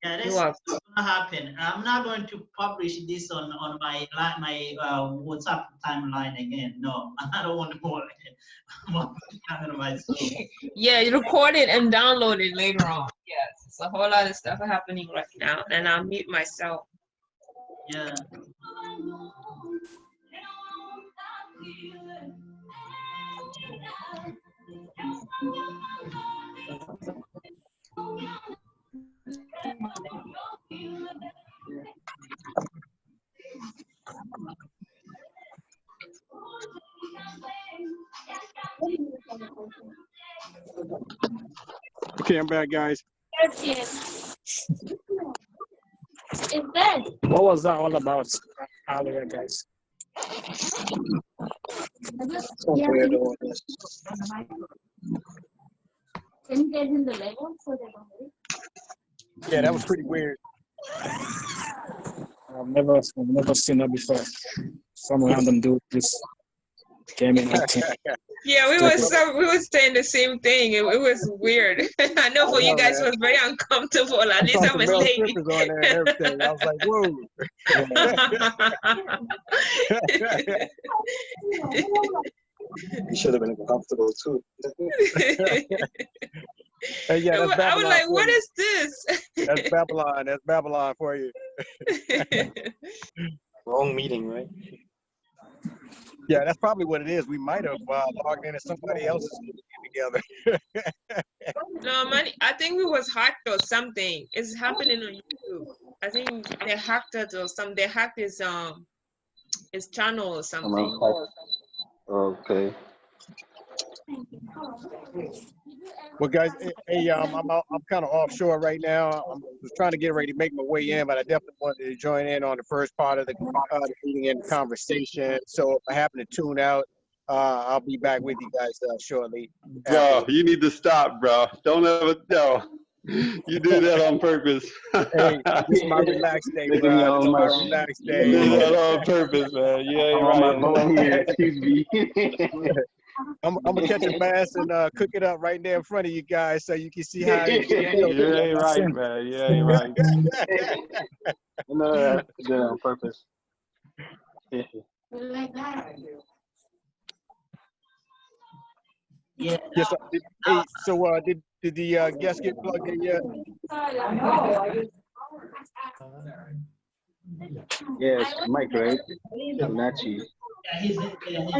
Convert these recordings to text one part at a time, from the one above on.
Yeah, You that's are. gonna happen. I'm not going to publish this on WhatsApp timeline again. No, I don't want to more on my soul. Yeah, you record it and download it later on. Yes, it's a whole lot of stuff happening right now, and I'll mute myself. Yeah. Okay, I'm back, guys. What was that all about earlier, guys? So weird, all this. Can you get him the label so they don't read? Yeah, that was pretty weird. I've never seen that before. Some random dude just came in acting. Yeah, we were saying the same thing. It was weird. I know for you guys it was very uncomfortable. At least I'm a lady. On there and everything. I was like, whoa. You should have been comfortable too. Hey, yeah, that's I was Babylon like, for what you. is this? That's Babylon. That's Babylon for you. Wrong meeting, right? Yeah, that's probably what it is. We might have logged into somebody else's together. No, man, I think it was hacked or something. It's happening on YouTube. I think they hacked it or something. They hacked his channel or something. Okay. Well, guys, hey, I'm kind of offshore right now. I'm just trying to get ready to make my way in, but I definitely wanted to join in on the first part of the meeting and conversation. So if I happen to tune out, I'll be back with you guys shortly. Bro, you need to stop, bro. Don't ever no. You do that on purpose. Hey, this is my relaxed day, Making bro. me all This is my much. relaxed You day. do that on purpose, man. You ain't I'm on my right. phone here. Excuse me. I'm gonna catch a bass and cook it up right there in front of you guys so you can see how it feels. You ain't right, man. You ain't right. No, that's good on purpose. Like that. Yeah. Yes, sir. Hey, so did the guest get plugged in yet? Yes, Mike, right? Nachi. Yeah, he's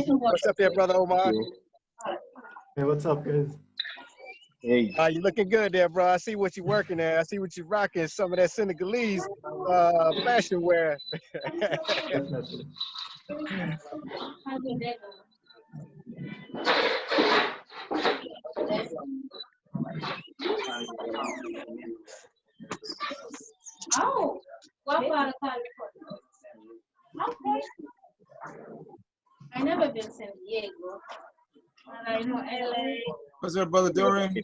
What's up there, brother Omar? Hey, what's up, guys? Hey. You looking good there, bro. I see what you're working at. I see what you're rocking. Some of that Senegalese fashion wear. Definitely. Oh, what part of California? Okay. I never been to San Diego. And I know LA. What's up, brother Dorian?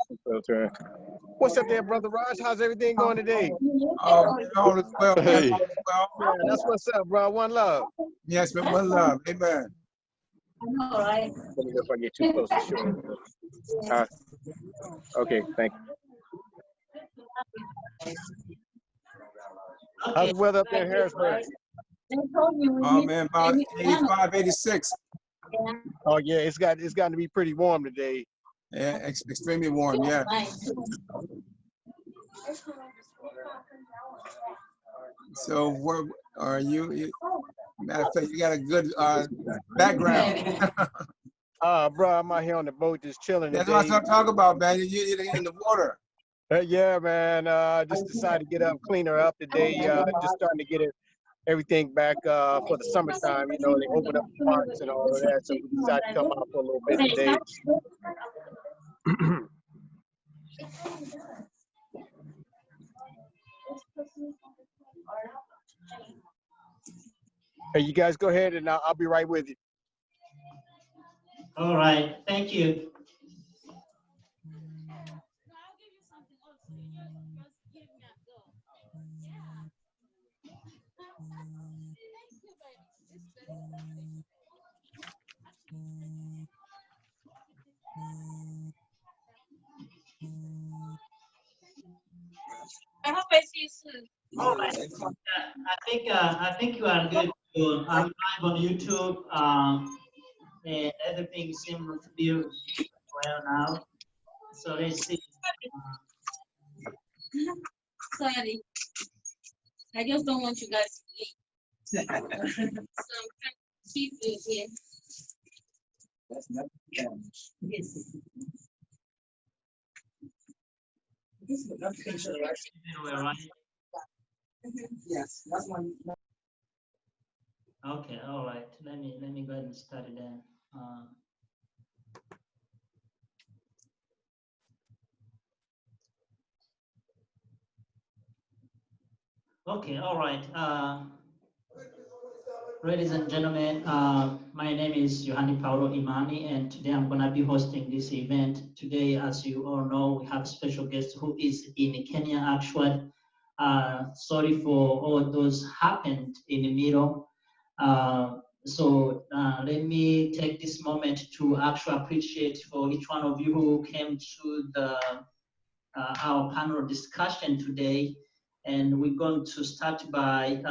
What's up there, brother Raj? How's everything going today? All is well, man. Hey. All is well. Yeah, that's what's up, bro. One love. Yes, man. One love. Amen. I know, right? Let me know if I get too close to shore. Okay, thank you. How's the weather up there in Harrisburg? Oh man, about 85, 86. Oh yeah, it's gotten to be pretty warm today. Yeah, extremely warm. Yeah. So where are you? Matter of fact, you got a good background. Bro, I'm out here on the boat just chilling That's today. what I'm talking about, man. You're in the water. Yeah, man. Just decided to get up, clean her up today. Just starting to get everything back for the summertime. You know, they open up the parks and all of that, so we decided to come out for a little bit today. Hey, you guys go ahead and I'll be right with you. all right. Thank you. I hope I see you soon. All right. I think you are good. I'm live on YouTube, and everything seems to be well now. So let's see. Sorry. I just don't want you guys to leave. So I'm trying to keep you here. Yes. Anywhere, right? Yes, that's one. Okay, all right. Let me go ahead and start it then. Okay, all right. Ladies and gentlemen, my name is Yohani Paulo Imani, and today I'm going to be hosting this event. Today, as you all know, we have a special guest who is in Kenya, actually. Sorry for all those happened in the middle. So let me take this moment to actually appreciate for each one of you who came to the our panel discussion today. And we're going to start by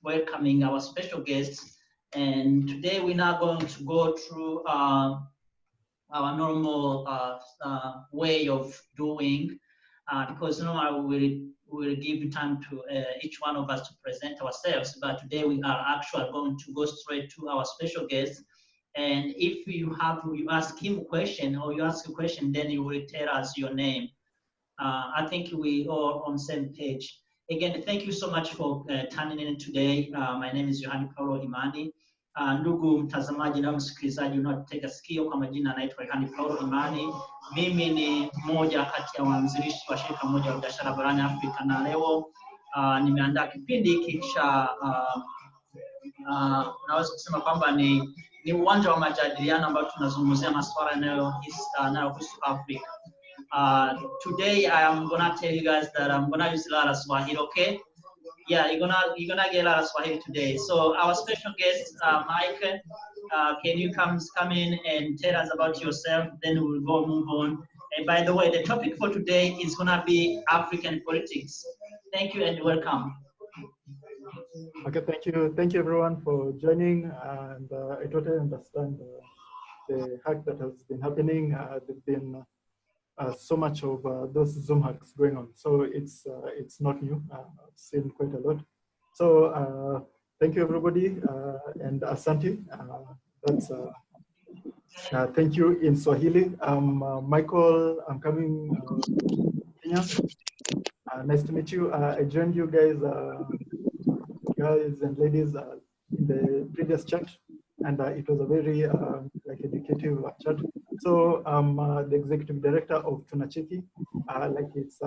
welcoming our special guests. And today we're now going to go through our normal way of doing, because normally we'll give you time to each one of us to present ourselves, but today we are actually going to go straight to our special guest. And if you ask him a question or you ask a question, then you will tell us your name. I think we all on the same page. Again, thank you so much for turning in today. My name is Yohani Paulo Imani. Ndugu mtazamaji na msikilizaji unaotega sikio, kwa majina anaitwa Yohani Paulo Imani. Mimi ni mmoja kati ya waanzilishi wa shirika moja la biashara barani Afrika, na leo nimeandaa kipindi hiki cha naweza kusema kwamba ni uwanja wa majadiliano ambao tunazungumzia masuala yanayohusu Afrika. Today I am gonna tell you guys that I'm gonna use a lot of Swahili, okay? Yeah, you're gonna get a lot of Swahili today. So our special guest, Mike, can you come in and tell us about yourself? Then we'll move on. And by the way, the topic for today is gonna be African politics. Thank you and welcome. Okay, thank you everyone for joining, and I totally understand the hack that has been happening. There's been so much of those Zoom hacks going on, so it's not new. I've seen quite a lot. So thank you everybody, and asante. That's thank you in Swahili. Michael, I'm coming from Kenya. Nice to meet you. I joined you guys and ladies in the previous chat, and it was a very like educative chat. So I'm the executive director of Tunacheki. Like it's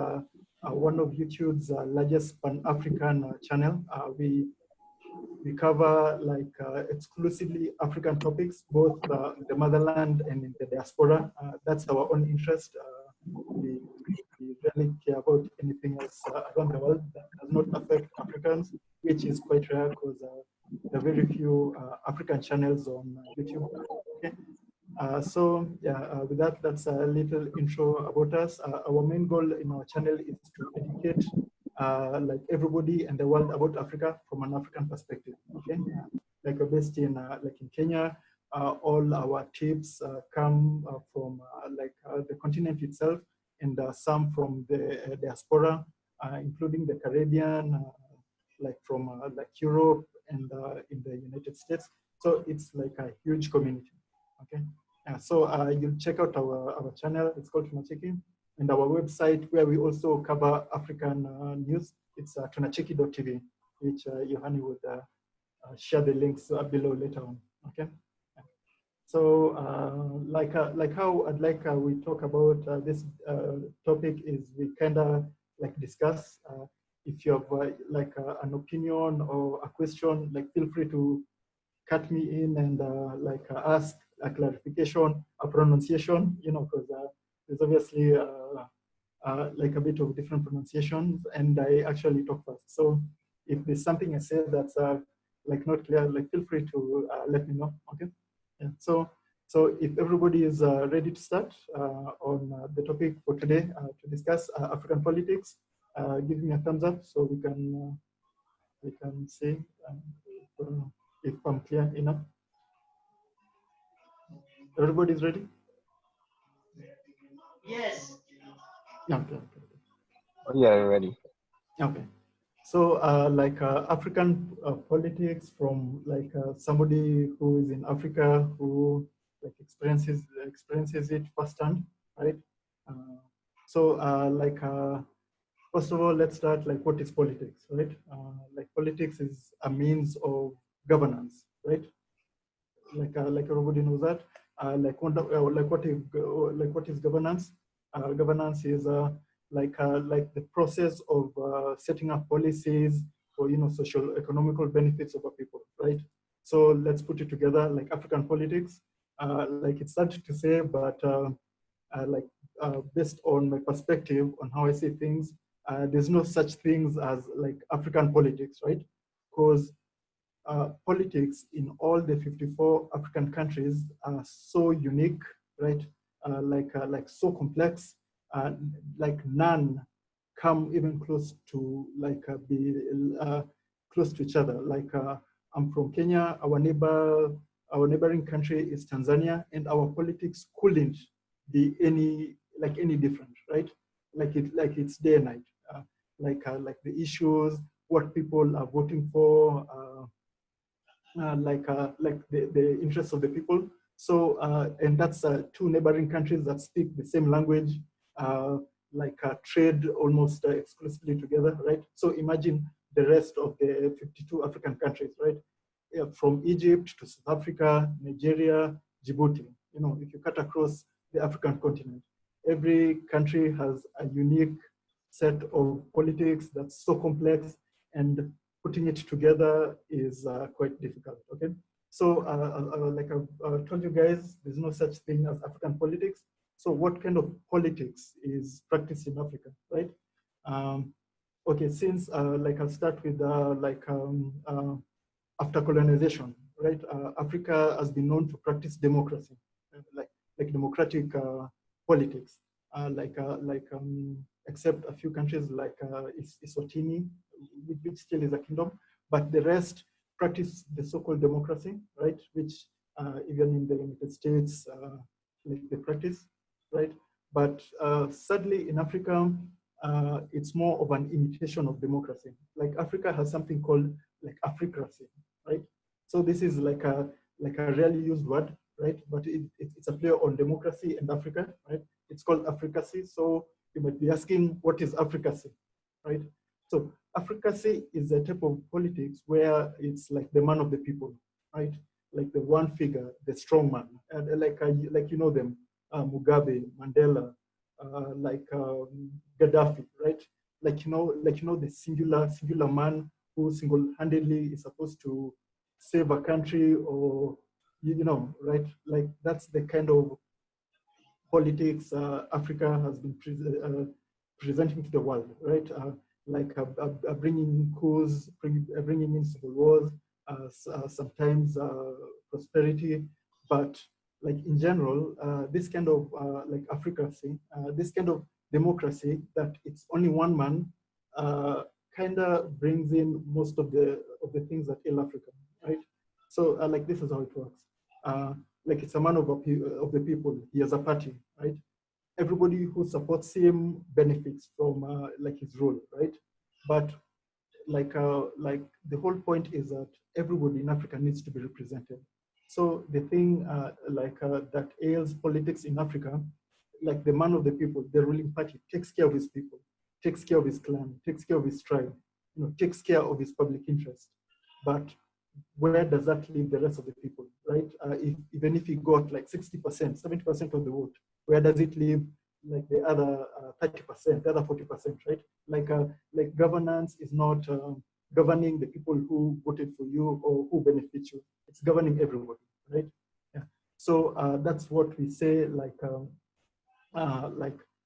one of YouTube's largest Pan-African channel. We cover like exclusively African topics, both the motherland and in the diaspora. That's our own interest. We really care about anything else around the world that does not affect Africans, which is quite rare because there are very few African channels on YouTube. Okay. So yeah, with that, that's a little intro about us. Our main goal in our channel is to educate like everybody in the world about Africa from an African perspective. Okay, like we're based in Kenya. All our tips come from the continent itself, and some from the diaspora, including the Caribbean, like from like Europe and in the United States. So it's like a huge community. Okay. So you'll check out our channel. It's called Tunacheki, and our website where we also cover African news. It's tunacheki.tv, which Yohani would share the links below later on. Okay. So like how I'd like we talk about this topic is we kind of like discuss. If you have like an opinion or a question, like feel free to cut me in and like ask a clarification, a pronunciation, you know, because there's obviously like a bit of different pronunciations, and I actually talk fast. So if there's something I say that's like not clear, like feel free to let me know. Okay. Yeah. So if everybody is ready to start on the topic for today to discuss African politics, give me a thumbs up so we can see if I'm clear enough. Everybody's ready? Yes. Yeah, okay. Yeah, ready. Okay. So African politics from somebody who is in Africa who experiences it firsthand, right? First of all, let's start what is politics, right? Politics is a means of governance, right? Like everybody knows that. What is governance? Governance is like the process of setting up policies for social economical benefits of a people, right? So let's put it together like African politics. It's sad to say, but based on my perspective on how I see things, there's no such things as African politics, right? Because politics in all the 54 African countries are so unique, right? So complex, none come even close to be close to each other. I'm from Kenya, our neighboring country is Tanzania, and our politics couldn't be any different, right? It's day and night. The issues, what people are voting for, the interests of the people. So, and that's two neighboring countries that speak the same language, trade almost exclusively together, right? So imagine the rest of the 52 African countries, right? Yeah, from Egypt to South Africa, Nigeria, Djibouti. If you cut across the African continent, every country has a unique set of politics that's so complex, and putting it together is quite difficult, okay? So like I've told you guys, there's no such thing as African politics. So what kind of politics is practiced in Africa, right? Okay, since I'll start with after colonization, right? Africa has been known to practice democracy, like democratic politics, except a few countries like Eswatini, which still is a kingdom, but the rest practice the so-called democracy, right? Which even in the United States, they practice, right? But sadly in Africa, it's more of an imitation of democracy. Like Africa has something called Africracy, right? So this is like a rarely used word, right? But it's a play on democracy and Africa, right? It's called Africacy. So you might be asking, what is Africacy, right? So Africacy is a type of politics where it's like the man of the people, right? Like the one figure, the strong man, and like you know them, Mugabe, Mandela, Gaddafi, right? The singular man who single-handedly is supposed to save a country, or right? Like that's the kind of politics Africa has been presenting to the world, right? Bringing in coups, bringing in civil wars, sometimes prosperity, but in general, this kind of Africacy, this kind of democracy that it's only one man, kind of brings in most of the things that ail Africa, right? So this is how it works. It's a man of the people. He has a party, right? Everybody who supports him benefits from his rule, right? But the whole point is that everybody in Africa needs to be represented. So the thing that ails politics in Africa, the man of the people, the ruling party, takes care of his people, takes care of his clan, takes care of his tribe, takes care of his public interest. But where does that leave the rest of the people, right? Even if he got 60%, 70% of the vote, where does it leave the other 30%, the other 40%, right? Governance is not governing the people who voted for you or who benefit you. It's governing everybody, right? Yeah. So that's what we say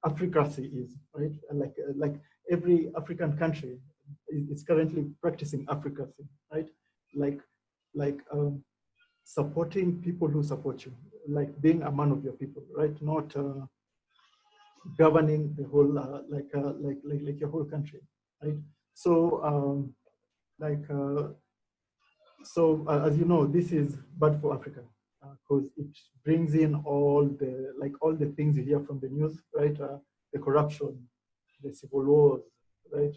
Africacy is, right? Every African country is currently practicing Africacy, right? Supporting people who support you, being a man of your people, right? governing the whole like your whole country, right? So as you know, this is bad for Africa because it brings in all the things you hear from the news, right? The corruption, the civil wars, right?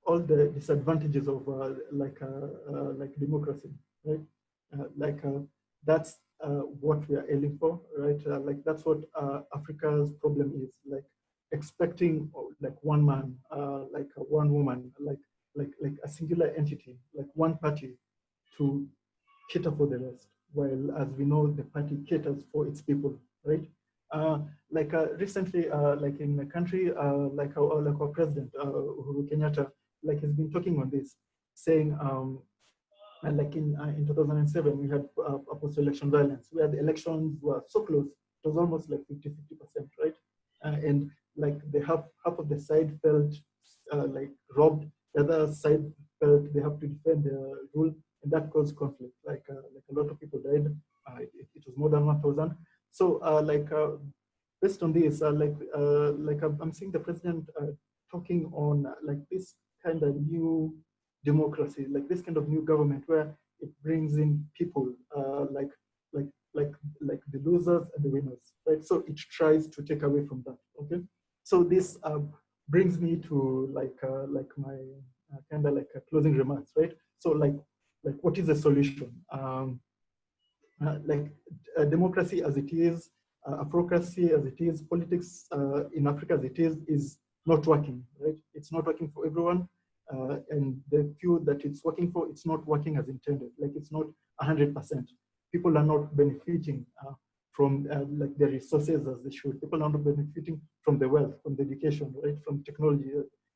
All the disadvantages of like democracy, right? That's what we are aiming for, right? Like that's what Africa's problem is, like expecting like one man, like one woman, like a singular entity, like one party to cater for the rest, while as we know, the party caters for its people, right? Recently, like in a country, like our president, Uhuru Kenyatta, like has been talking on this, saying, and like in 2007, we had post-election violence, where the elections were so close, it was almost like 50%, right? And like the half of the side felt like robbed, the other side felt they have to defend the rule, and that caused conflict. Like a lot of people died. It was more than 1,000. So based on this, I'm seeing the president talking on like this kind of new democracy, like this kind of new government where it brings in people like the losers and the winners, right? So it tries to take away from that. Okay, so this brings me to like my kind of like closing remarks, right? So like what is the solution? Democracy as it is, Afrocracy as it is, politics in Africa as it is not working, right? It's not working for everyone. And the few that it's working for, it's not working as intended. Like it's not 100%. People are not benefiting from like the resources as they should. People are not benefiting from the wealth, from the education, right? From technology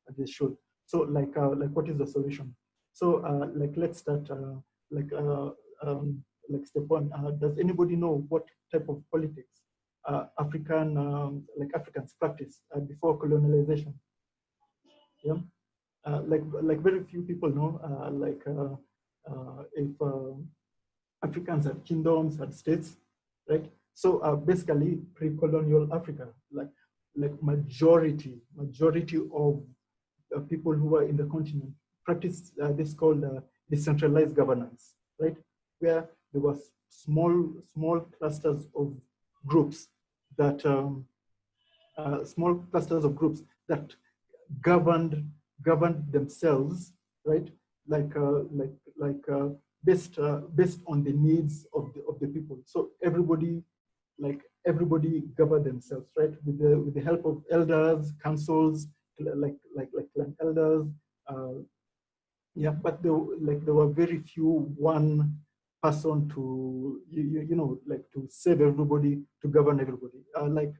as they should. So like what is the solution? So like let's start like step one. Does anybody know what type of politics Africans practice before colonialization? Yeah. Like very few people know, if Africans had kingdoms, had states, right? So basically, pre-colonial Africa, like majority of people who were in the continent practiced this called decentralized governance, right? Where there was small clusters of groups that governed themselves, right? Based on the needs of the people. So everybody governed themselves, right? With the help of elders, councils, like clan elders. Yeah, but there were very few one person to to save everybody, to govern everybody. Like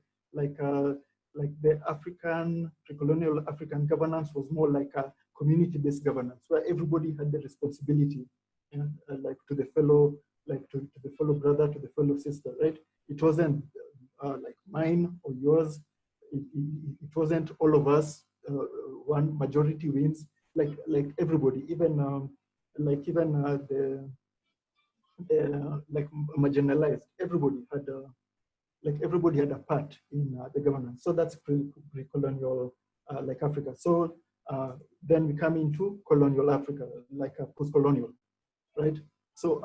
the pre-colonial African governance was more like a community-based governance, where everybody had the responsibility, like to the fellow brother, to the fellow sister, right? It wasn't like mine or yours. It wasn't all of us. One majority wins. Like everybody, even the marginalized. Everybody had a part in the governance. So that's pre-colonial like Africa. So then we come into colonial Africa, like post-colonial, right? So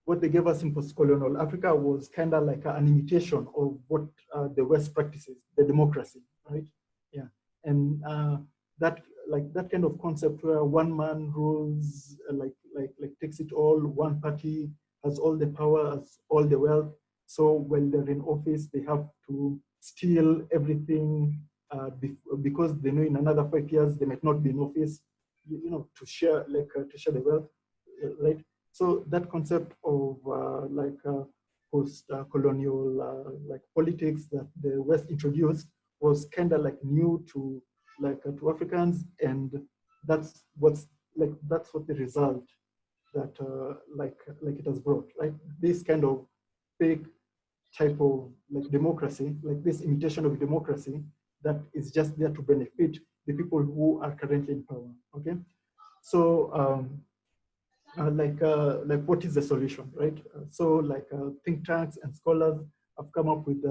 what they gave us in post-colonial Africa was kind of like an imitation of what the West practices, the democracy, right? Yeah, and that kind of concept where one man rules, like takes it all, one party has all the power, has all the wealth. So when they're in office, they have to steal everything because they know in another 5 years they might not be in office, to share the wealth, right? So that concept of post-colonial like politics that the West introduced was kind of like new to Africans, and that's what the result that it has brought, right? This kind of fake type of like democracy, like this imitation of democracy that is just there to benefit the people who are currently in power. Okay, so like what is the solution, right? So like think tanks and scholars have come up with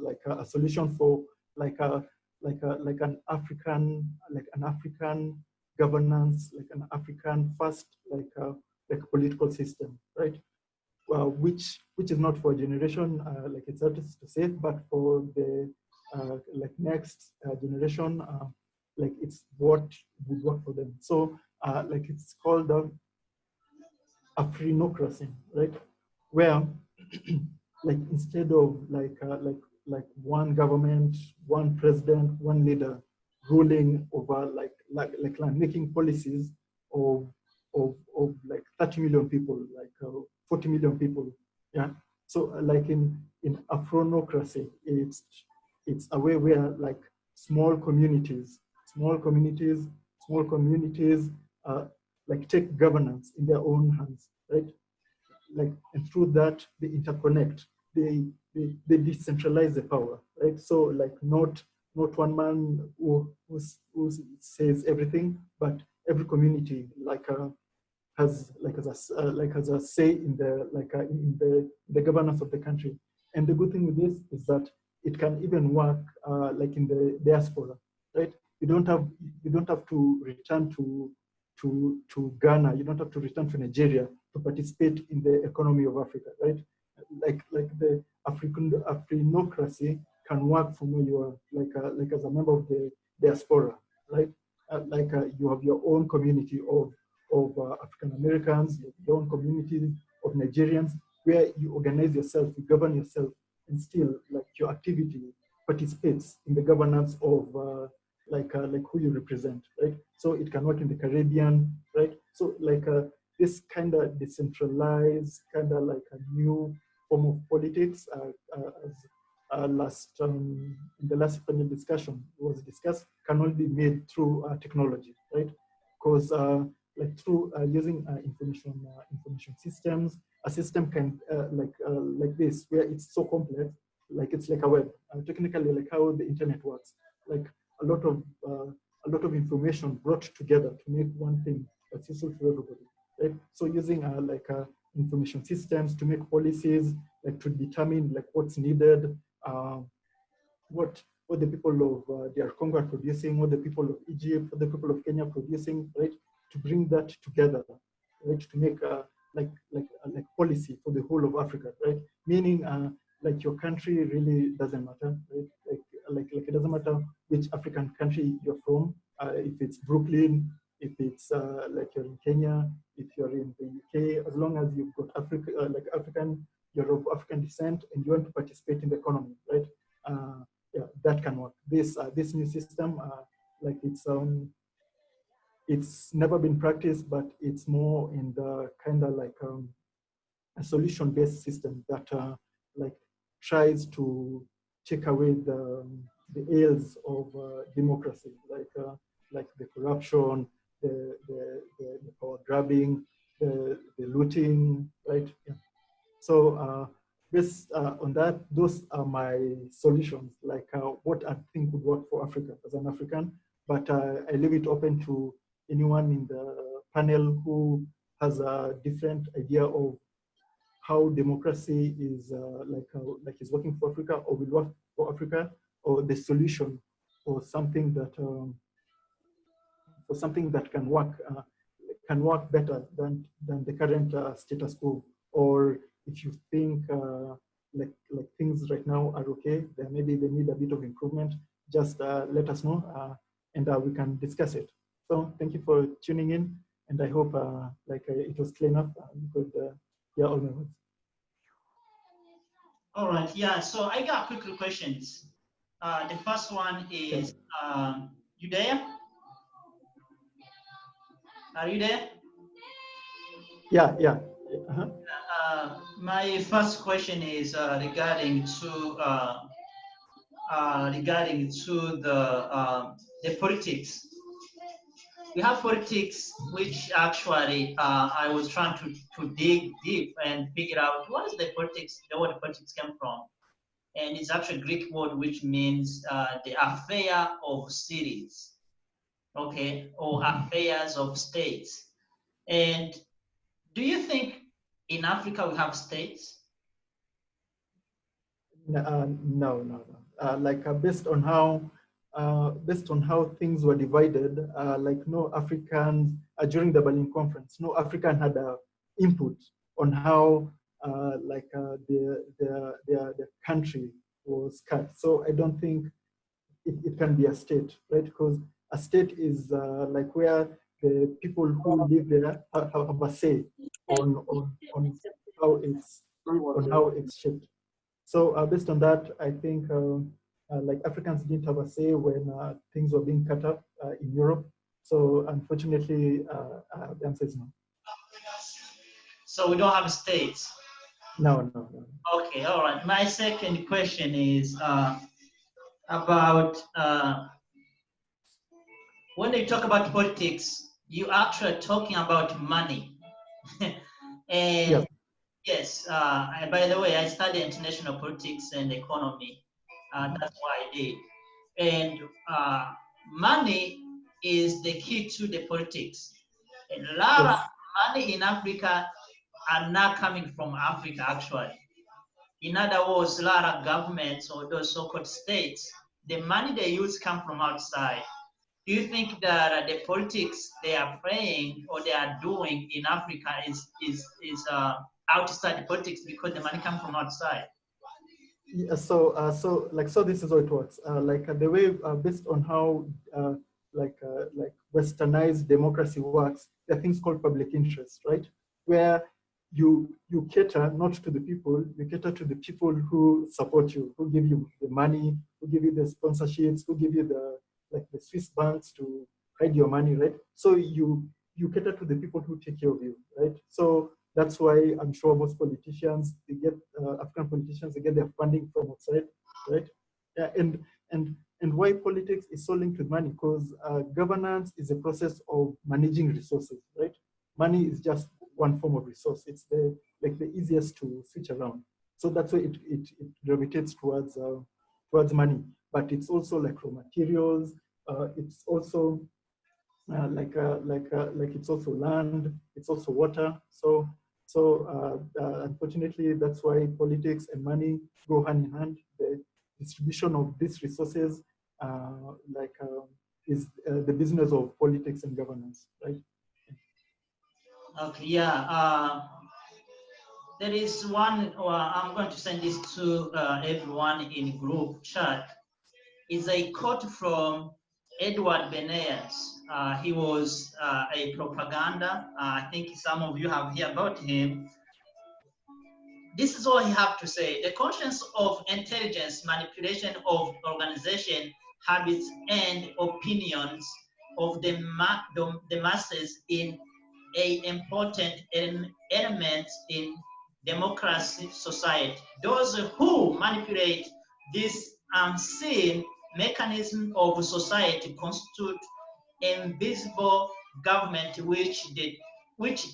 like a solution for like an African governance, like an African first like political system, right? Which is not for a generation like it's hard to say, but for the like next generation, like it's what would work for them. So like it's called Afrinocracy, right? Where like instead of like one government, one president, one leader ruling over like land, making policies of like 30 million people, like 40 million people, yeah. So like in Afronocracy, it's a way where like small communities, uh, like take governance in their own hands, right? Like, and through that they interconnect, they decentralize the power, right? So like not one man who says everything, but every community like has a say in the in the governance of the country. And the good thing with this is that it can even work like in the diaspora, right? You don't have to return to Ghana. You don't have to return to Nigeria to participate in the economy of Africa, right? Like the Afrinocracy can work from where you are, like as a member of the diaspora, right? You have your own community of African Americans, your own community of Nigerians, where you organize yourself, you govern yourself, and still like your activity participates in the governance of like who you represent, right? So it can work in the Caribbean, right? So like this kind of decentralized, kind of like a new form of politics, as in the last panel discussion was discussed, can only be made through technology, right? Because like through using information systems, a system can like this, where it's so complex, like it's like a web, technically like how the internet works, like a lot of information brought together to make one thing that's useful for everybody, right? So using information systems to make policies, like to determine like what's needed, what the people of DR Congo are producing, what the people of Egypt, what the people of Kenya are producing, right? To bring that together, right? To make like policy for the whole of Africa, right? Meaning like your country really doesn't matter, right? Like it doesn't matter which African country you're from, if it's Brooklyn, if it's like you're in Kenya, if you're in the UK, as long as you've got you're of African descent and you want to participate in the economy, right? Yeah, that can work. This new system, like it's never been practiced, but it's more in the kind of like a solution-based system that like tries to take away the ills of democracy, like the corruption, the power grabbing, the looting, right? Yeah. So based on that, those are my solutions, like what I think would work for Africa as an African, but I leave it open to anyone in the panel who has a different idea of how democracy is like is working for Africa or will work for Africa, or the solution or something that can work better than the current status quo. Or if you think like things right now are okay, then maybe they need a bit of improvement, just let us know and we can discuss it. So thank you for tuning in, and I hope it was clear enough. You could hear all my words. All right, yeah, so I got quick questions. The first one is, you there? Are you there? Yeah. My first question is regarding the politics. We have politics, which actually I was trying to dig deep and figure out what is the politics, where the politics came from. And it's actually a Greek word which means the affair of cities, okay, or affairs of states. And do you think in Africa we have states? No. Based on how things were divided, like no Africans during the Berlin Conference, no African had input on how the country was cut. So I don't think it can be a state, right? Because a state is like where the people who live there have a say on how it's shaped. So based on that, I think like Africans didn't have a say when things were being cut up in Europe. So unfortunately, the answer is no. So we don't have states? No. Okay, all right. My second question is about when you talk about politics, you actually talking about money. And yes, by the way, I study international politics and economy. That's what I did. And money is the key to the politics. And a lot of money in Africa are not coming from Africa, actually. In other words, a lot of governments or those so-called states, the money they use come from outside. Do you think that the politics they are playing or they are doing in Africa is outside the politics because the money comes from outside? Yeah, so this is how it works. The way based on how westernized democracy works, there are things called public interest, right? Where you cater not to the people, you cater to the people who support you, who give you the money, who give you the sponsorships, who give you the Swiss banks to hide your money, right? So you cater to the people who take care of you, right? So that's why I'm sure most politicians, they get African politicians, they get their funding from outside, right? Yeah, and why politics is so linked with money? Because governance is a process of managing resources, right? Money is just one form of resource. It's the easiest to switch around. So that's why it gravitates towards money. But it's also like raw materials. It's also it's also land. It's also water. So unfortunately, that's why politics and money go hand in hand. The distribution of these resources is the business of politics and governance, right? Okay, yeah. There is one, I'm going to send this to everyone in group chat. It's a quote from Edward Bernays. He was a propaganda. I think some of you have heard about him. This is all he have to say. The conscience of intelligence, manipulation of organization, habits, and opinions of the masses in an important element in democracy society. Those who manipulate this unseen mechanism of society constitute invisible government, which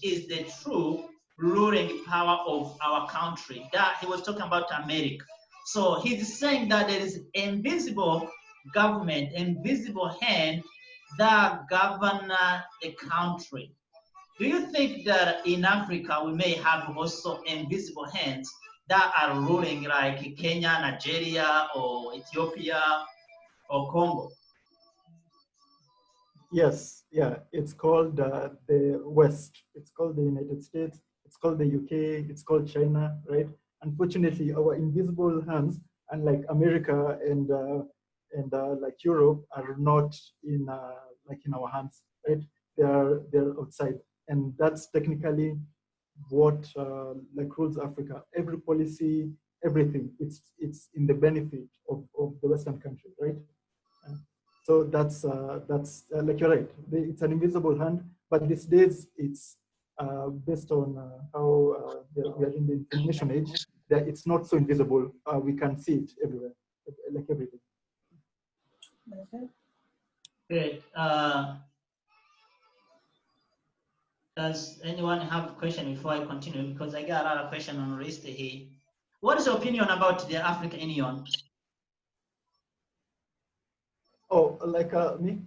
is the true ruling power of our country. That he was talking about America. So he's saying that there is invisible government, invisible hand that govern the country. Do you think that in Africa we may have also invisible hands that are ruling like Kenya, Nigeria, or Ethiopia, or Congo? Yes, yeah, it's called the West. It's called the United States. It's called the UK. It's called China, right? Unfortunately, our invisible hands, unlike America and like Europe, are not in in our hands, right? They're outside, and that's technically what rules Africa. Every policy, everything, it's in the benefit of the Western country, right? So that's like you're right. It's an invisible hand, but these days it's based on how we are in the information age. That it's not so invisible. We can see it everywhere, like everything. Great. Does anyone have a question before I continue? Because I got a lot of questions on the list here. What is your opinion about the African Union? Oh, like me?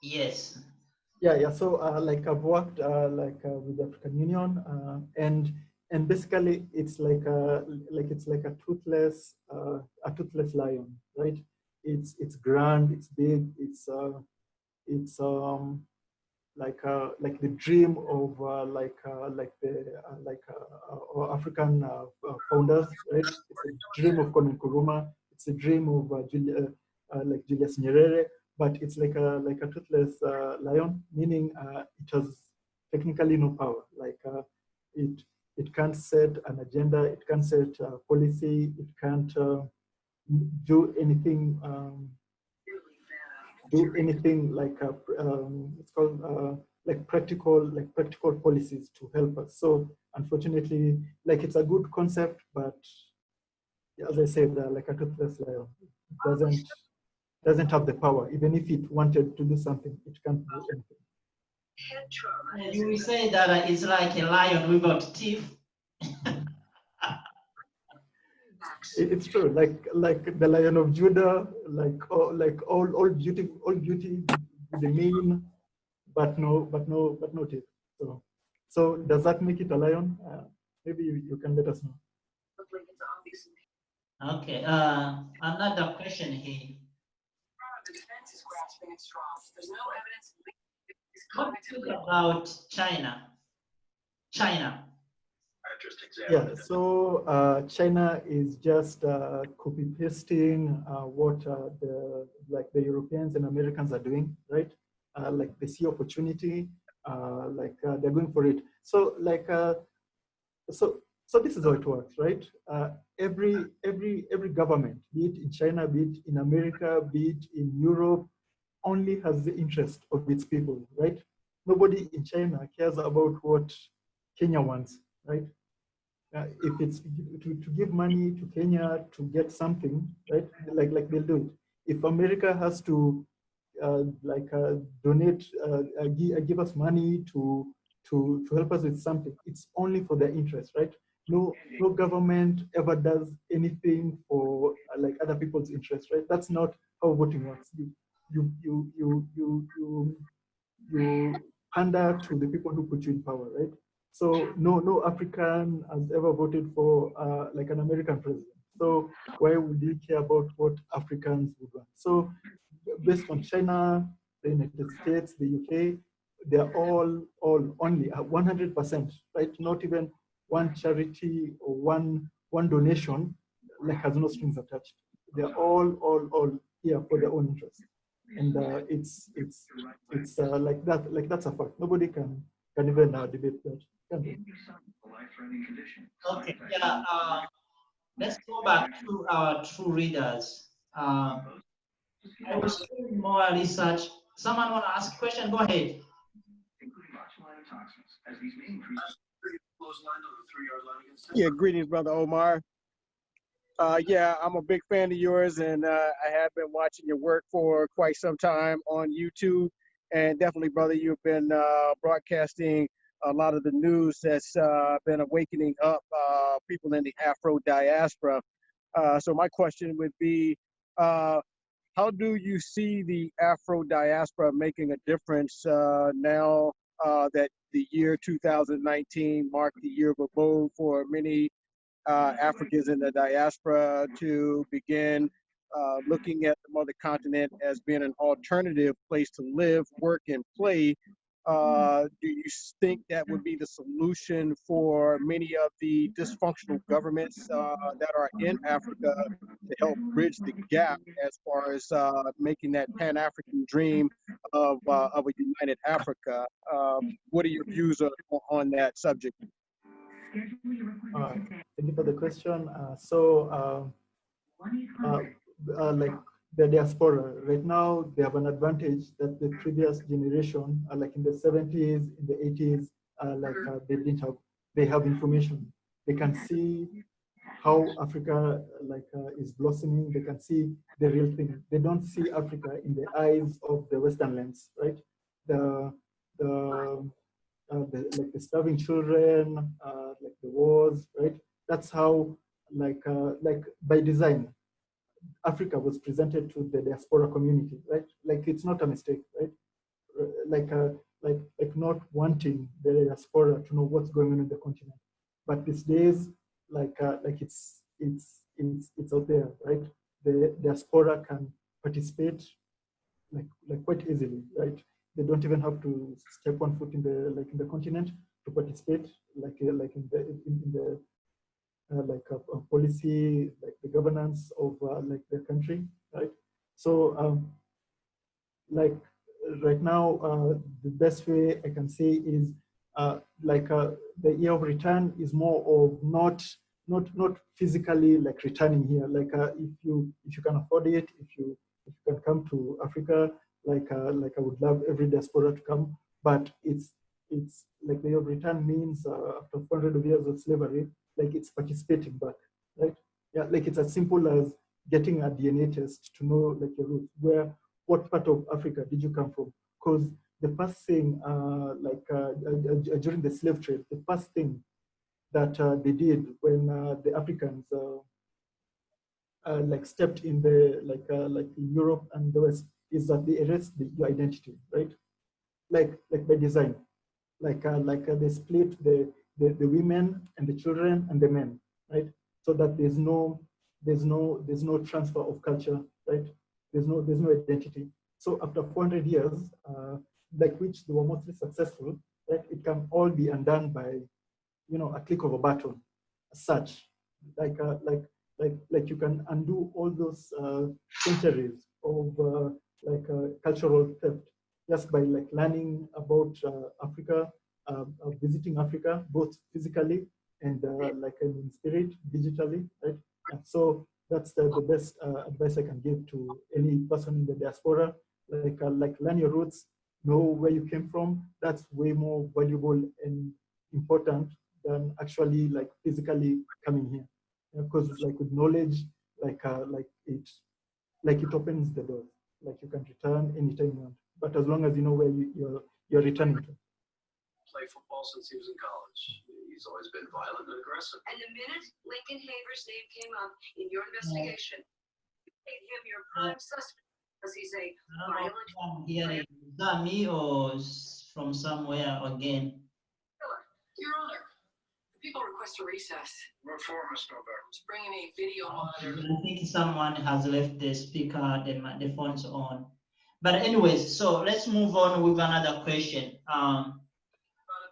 Yes. Yeah. So like I've worked with the African Union, and basically it's like a toothless lion, right? It's grand, it's big, it's like the dream of African founders, right? It's a dream of Kwame Nkrumah. It's a dream of Julius Nyerere, but it's like a toothless lion, meaning it has technically no power. It it can't set an agenda, it can't set policy, it can't do anything. It's called practical policies to help us. So unfortunately, like it's a good concept, but as I said, like a toothless lion, it doesn't have the power. Even if it wanted to do something, it can't do anything. You will say that it's like a lion without teeth. It's true, like the Lion of Judah, all beauty with the mane, but no teeth. So does that make it a lion? Maybe you can let us know. Okay. Another question here. What do you think about China? Yeah, so China is just copy pasting what the Europeans and Americans are doing, right? Like they see opportunity, they're going for it. So so this is how it works, right? Every government, be it in China, be it in America, be it in Europe, only has the interest of its people, right? Nobody in China cares about what Kenya wants, right? If it's to give money to Kenya to get something, right? Like they'll do it. If America has to donate, give us money to help us with something, it's only for their interest, right? No government ever does anything for like other people's interest, right? That's not how voting works. You pander to the people who put you in power, right? So no African has ever voted for like an American president. So why would he care about what Africans would want? So based on China, the United States, the UK, they're all only 100%, right? Not even one charity or one donation like has no strings attached. They're all here for their own interest, and it's like that. Like that's a fact. Nobody can even debate that. Okay. Yeah. Let's go back to our true readers. I was doing more research. Someone want to ask a question? Go ahead. Yeah, greetings, Brother Omar. Yeah, I'm a big fan of yours, and I have been watching your work for quite some time on YouTube. And definitely, brother, you've been broadcasting a lot of the news that's been awakening up people in the Afro diaspora. So my question would be, how do you see the Afro diaspora making a difference now that the year 2019 marked the year of abode for many Africans in the diaspora to begin looking at the mother continent as being an alternative place to live, work, and play? Do you think that would be the solution for many of the dysfunctional governments that are in Africa to help bridge the gap as far as making that Pan-African dream of a united Africa? What are your views on that subject? Thank you for the question. Like the diaspora, right now, they have an advantage that the previous generation, like in the 70s, in the 80s, they didn't have. They have information. They can see how Africa is blossoming. They can see the real thing. They don't see Africa in the eyes of the Western lens, right? Like the starving children, like the wars, right? That's how, like by design, Africa was presented to the diaspora community, right? Like it's not a mistake, right? like not wanting the diaspora to know what's going on in the continent. But these days, like it's out there, right? The diaspora can participate like quite easily, right? They don't even have to step one foot in the continent to participate, like in the policy, like the governance of like the country, right? So like right now, the best way I can say is the year of return is more of not physically like returning here. Like if you can afford it, if you can come to Africa, like I would love every diaspora to come, but it's like the year of return means after 400 years of slavery, like it's participating back, right? Yeah, like it's as simple as getting a DNA test to know like your roots, what part of Africa did you come from? Because the first thing, during the slave trade, the first thing that they did when the Africans like stepped in the like Europe and the West is that they erased your identity, right? Like by design, they split the women and the children and the men, right? So that there's no transfer of culture, right? There's no identity. So after 400 years, like which they were mostly successful, right? It can all be undone by, a click of a button, as such. Like you can undo all those centuries of cultural theft just by like learning about Africa, visiting Africa, both physically and like in spirit, digitally, right? And so that's the best advice I can give to any person in the diaspora. Like learn your roots, know where you came from. That's way more valuable and important than actually like physically coming here. Because like with knowledge, it opens the door. Like you can return anytime you want, but as long as you know where you're returning to. Play football since he was in college. He's always been violent and aggressive. And the minute Lincoln Haver's name came up in your investigation, you made him your prime suspect because he's a violent. Is that me or from somewhere again? Your Honor, the people request a recess. Reform, Mr. Norbert. To bring in a video monitor. I think someone has left the speaker, the phone's on. But anyways, so let's move on with another question.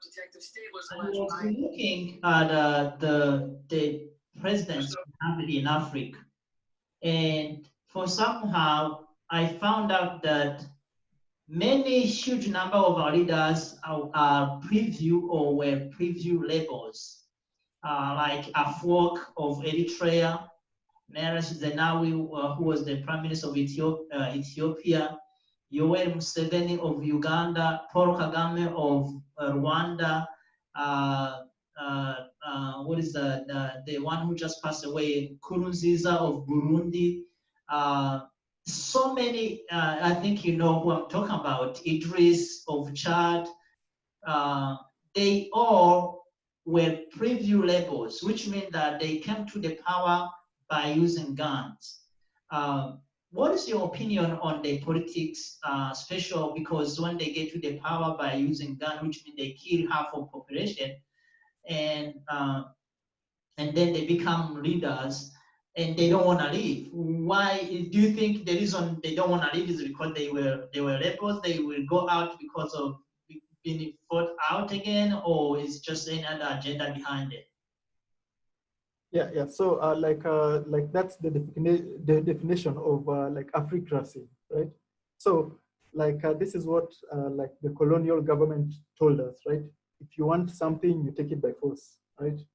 Detective Stabler's I was looking at the presidents in Africa, and for somehow I found out that many huge number of our leaders are preview or were preview labels, like Afwerki of Eritrea, Meles Zenawi, who was the prime minister of Ethiopia, Yoweri Museveni of Uganda, Paul Kagame of Rwanda, what is the one who just passed away, Nkurunziza of Burundi. So many, I think you know who I'm talking about, Idris of Chad. They all were preview labels, which means that they came to the power by using guns. What is your opinion on the politics, special because when they get to the power by using guns, which means they kill half of population, and then they become leaders and they don't want to leave? Why do you think the reason they don't want to leave is because they were rebels? They will go out because of being fought out again, or is just any other agenda behind it? Yeah. So like that's the definition of like Africracy, right? So like this is what like the colonial government told us, right? If you want something, you take it by force, right?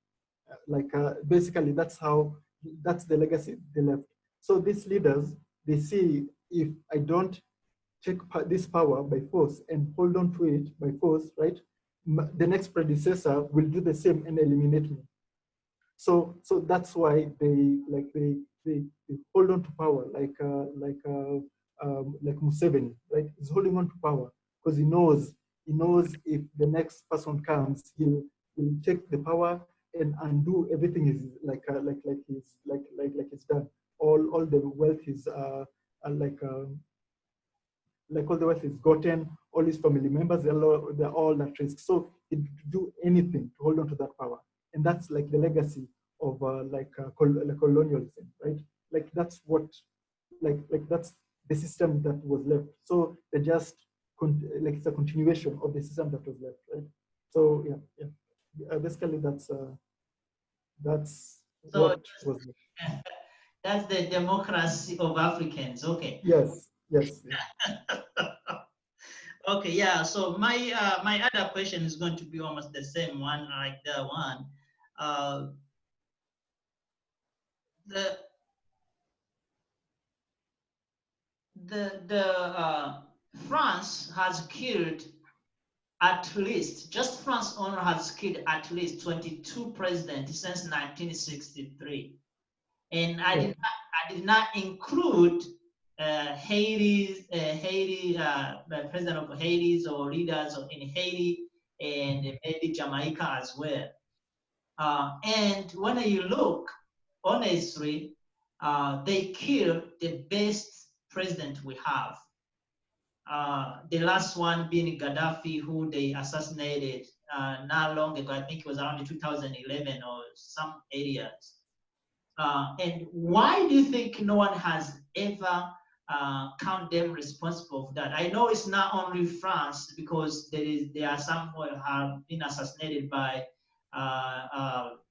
Basically that's the legacy they left. So these leaders, they see, if I don't take this power by force and hold on to it by force, right? The next predecessor will do the same and eliminate me. So that's why they hold on to power, like Museveni, right? He's holding on to power because he knows if the next person comes, he'll take the power and undo everything is he's done. All the wealth is like all the wealth is gotten, all his family members, they're all at risk. So he'd do anything to hold on to that power. And that's like the legacy of colonialism, right? Like that's what, like that's the system that was left. So they just, like it's a continuation of the system that was left, right? So yeah. Basically that's So what was left. that's the democracy of Africans. Okay. Yes. Okay, yeah. So my other question is going to be almost the same one, like that one. France has killed at least, just France only has killed at least 22 presidents since 1963. And I did not include Haiti, the president of Haiti or leaders in Haiti and maybe Jamaica as well. And when you look, honestly, they killed the best president we have. The last one being Gaddafi, who they assassinated not long ago. I think it was around 2011 or some areas. And why do you think no one has ever count them responsible for that? I know it's not only France, because there are some who have been assassinated by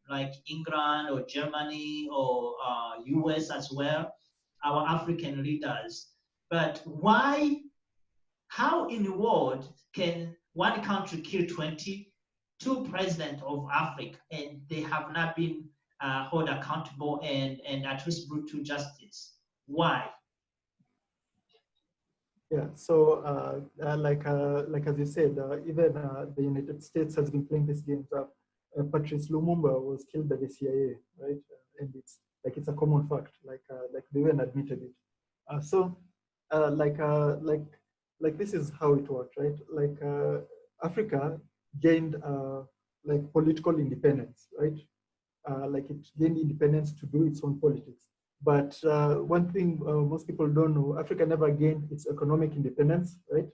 like England or Germany or US as well, our African leaders. But why? How in the world can one country kill 22 presidents of Africa and they have not been held accountable and at least brought to justice? Why? Yeah, so like as you said, even the United States has been playing these games. Patrice Lumumba was killed by the CIA, right? And it's a common fact. Like they even admitted it. So this is how it worked, right? Like Africa gained like political independence, right? Like it gained independence to do its own politics. But one thing most people don't know, Africa never gained its economic independence, right?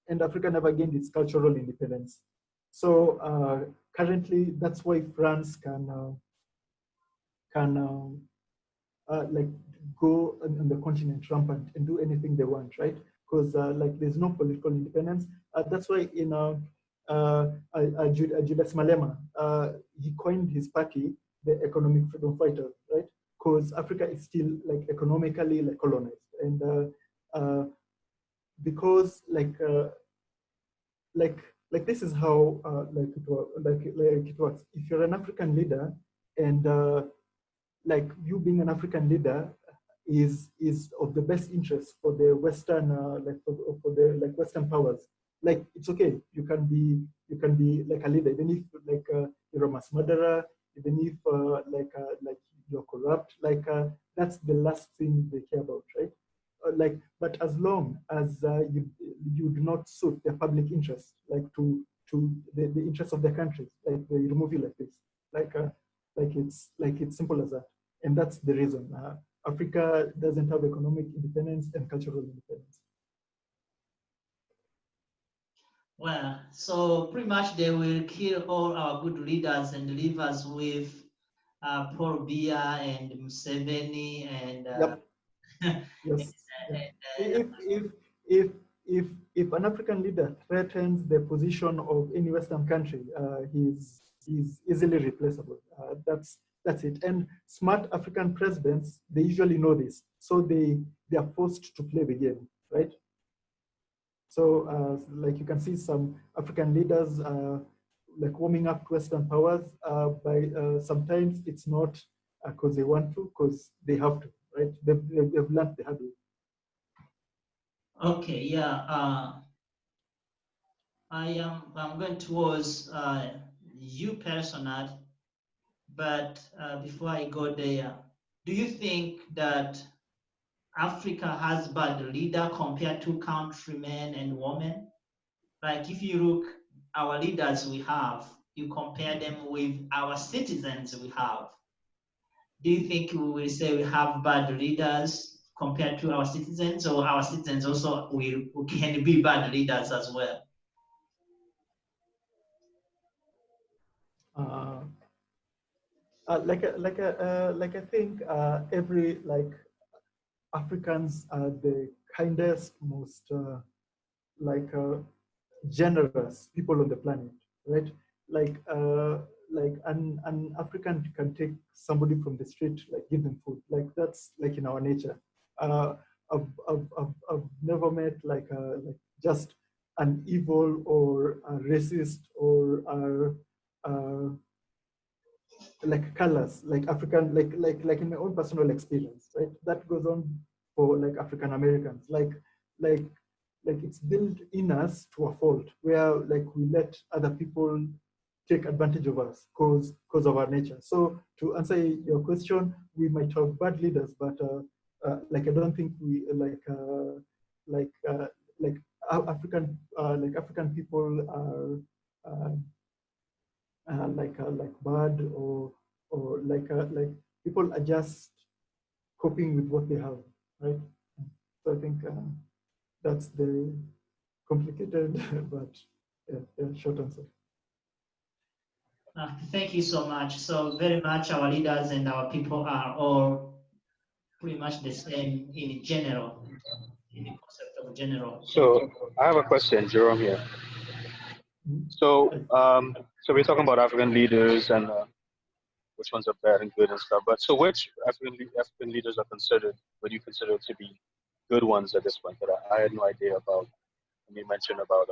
And Africa never gained its cultural independence. So currently, that's why France can like go on the continent rampant and do anything they want, right? Because like there's no political independence. That's why in Julius Malema, he coined his party the Economic Freedom Fighters, right? Because Africa is still like economically like colonized, and because like this is how like it works. If you're an African leader, and like you being an African leader is of the best interest for the Western like for the like Western powers. Like it's okay, you can be like a leader, even if like you're a mass murderer, even if like you're corrupt, like that's the last thing they care about, right? Like, but as long as you do not suit their public interest, like to the interest of the country, like they remove you like this, like it's simple as that, and that's the reason Africa doesn't have economic independence and cultural independence. Well, so pretty much they will kill all our good leaders and leave us with Paul Biya and Museveni and yep. Yes. If an African leader threatens the position of any Western country, he's easily replaceable. That's it. And smart African presidents, they usually know this, so they are forced to play the game, right? So like you can see some African leaders like warming up to Western powers. By sometimes it's not because they want to, because they have to, right? They've learned the hard way. Okay, yeah. I'm going towards you personally, but before I go there, do you think that Africa has bad leader compared to countrymen and women? Like if you look our leaders we have, you compare them with our citizens we have. Do you think we will say we have bad leaders compared to our citizens, or our citizens also can be bad leaders as well? I think every Africans are the kindest, most generous people on the planet, right? An African can take somebody from the street, give them food, that's in our nature. I've never met just an evil or a racist or colors, African, in my own personal experience, right? That goes on for African Americans, it's built in us to a fault, where we let other people take advantage of us because of our nature. So to answer your question, we might have bad leaders, but I don't think we African people are bad, or people are just coping with what they have, right? So I think that's the complicated but short answer. Thank you so much. So very much our leaders and our people are all pretty much the same in general, in the concept of general. So I have a question, Jerome here. So so we're talking about African leaders and which ones are bad and good and stuff. But so which African leaders are considered, what do you consider to be good ones at this point? That I had no idea about. And you mentioned about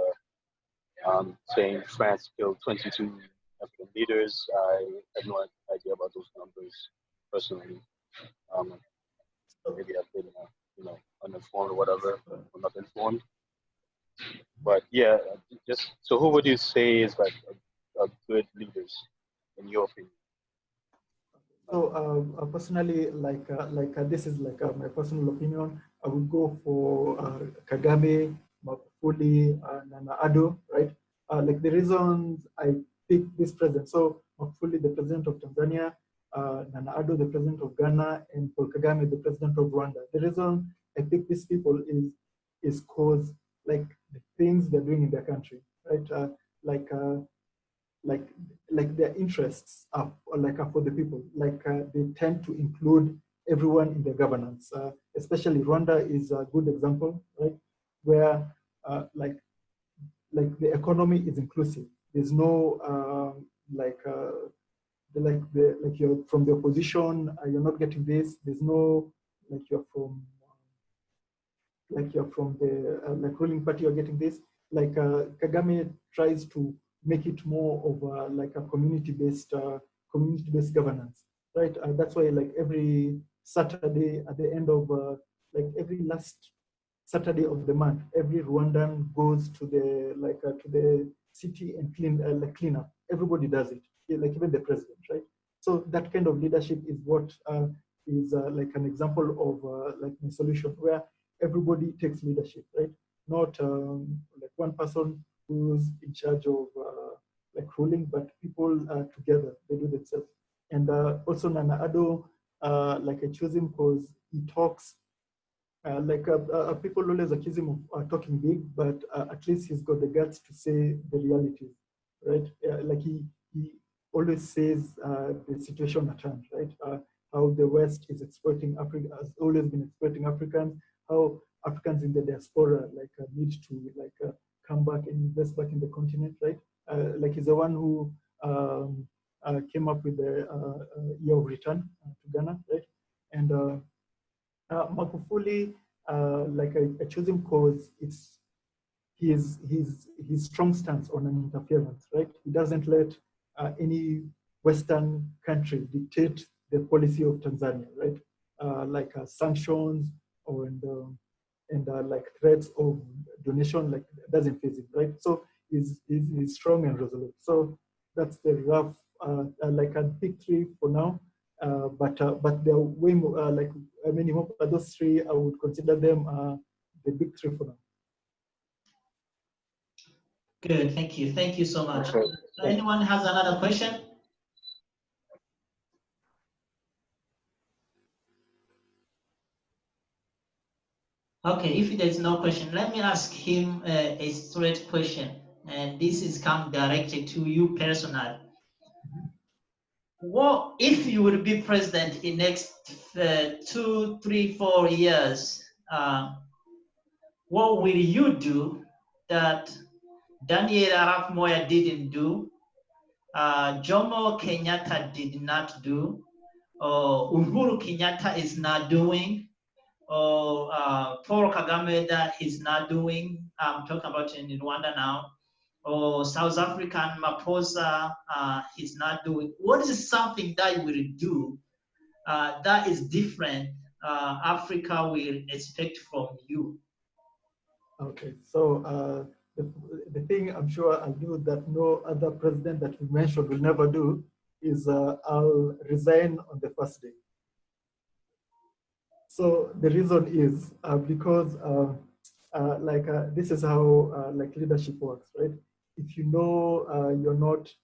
saying France killed 22 African leaders. I had no idea about those numbers personally. Maybe I've been, uninformed or whatever, or not informed. But yeah, just so who would you say is a good leaders in your opinion? So personally, this is my personal opinion. I would go for Kagame, Magufuli, Nana Addo, right? The reasons I picked this president. So Magufuli, the president of Tanzania, Nana Addo, the president of Ghana, and Paul Kagame, the president of Rwanda. The reason I picked these people is cause the things they're doing in their country, right? Their interests are for the people. They tend to include everyone in their governance. Especially Rwanda is a good example, right? Where the economy is inclusive. There's no you're from the opposition, you're not getting this. There's no you're from the ruling party, you're getting this. Kagame tries to make it more of a community-based governance, right? That's why every Saturday at the end of every last Saturday of the month, every Rwandan goes to the city and clean up. Everybody does it, even the president, right? So that kind of leadership is what is an example of the solution, where everybody takes leadership, right? Not one person who's in charge of ruling, but people together, they do themselves. And also Nana Addo, I choose him because he talks people always accuse him of talking big, but at least he's got the guts to say the reality, right? He always says the situation at hand, right? How the West is exploiting Africa, has always been exploiting Africans, how Africans in the diaspora need to come back and invest back in the continent, right? He's the one who came up with the year of return to Ghana, right? And Magufuli, I choose him because it's his strong stance on an interference, right? He doesn't let any Western country dictate the policy of Tanzania, right? Sanctions and threats of donation, doesn't face him, right? So he's strong and resolute. So that's the rough, I'd pick three for now. But there are way more, many more, but those three, I would consider them the big three for now. Good, thank you. Thank you so much. Anyone has another question? Okay, if there's no question, let me ask him a straight question. And this is come directed to you personally. What if you will be president in next 2, 3, 4 years? What will you do that Daniel Arap Moya didn't do, Jomo Kenyatta did not do, or Uhuru Kenyatta is not doing, or Paul Kagame that he's not doing? I'm talking about in Rwanda now. Or South African Maposa he's not doing. What is something that you will do that is different Africa will expect from you? Okay, so the thing I'm sure I'll do that no other president that you mentioned will never do is I'll resign on the first day. So the reason is because this is how like leadership works, right? If you know you're not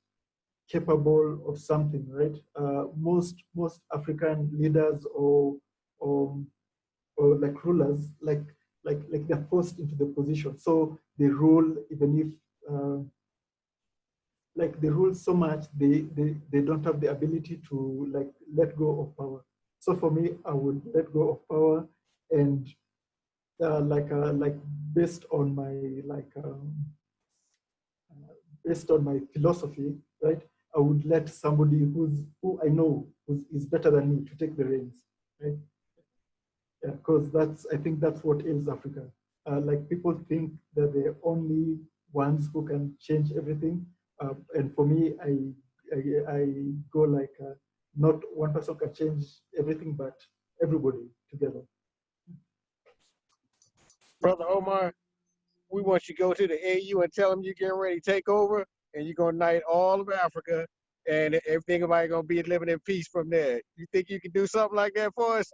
capable of something, right? Most African leaders or like rulers, like they're forced into the position. So they rule even if like they rule so much, they don't have the ability to like let go of power. So for me, I would let go of power, and like based on my based on my philosophy, right? I would let somebody who I know is better than me to take the reins, right? Yeah, because I think that's what ails Africa. Like people think that they're only ones who can change everything, and for me, I go like not one person can change everything, but everybody together. Brother Omar, we want you to go to the AU and tell them you're getting ready to take over, and you're going to unite all of Africa, and everybody going to be living in peace from there. You think you can do something like that for us?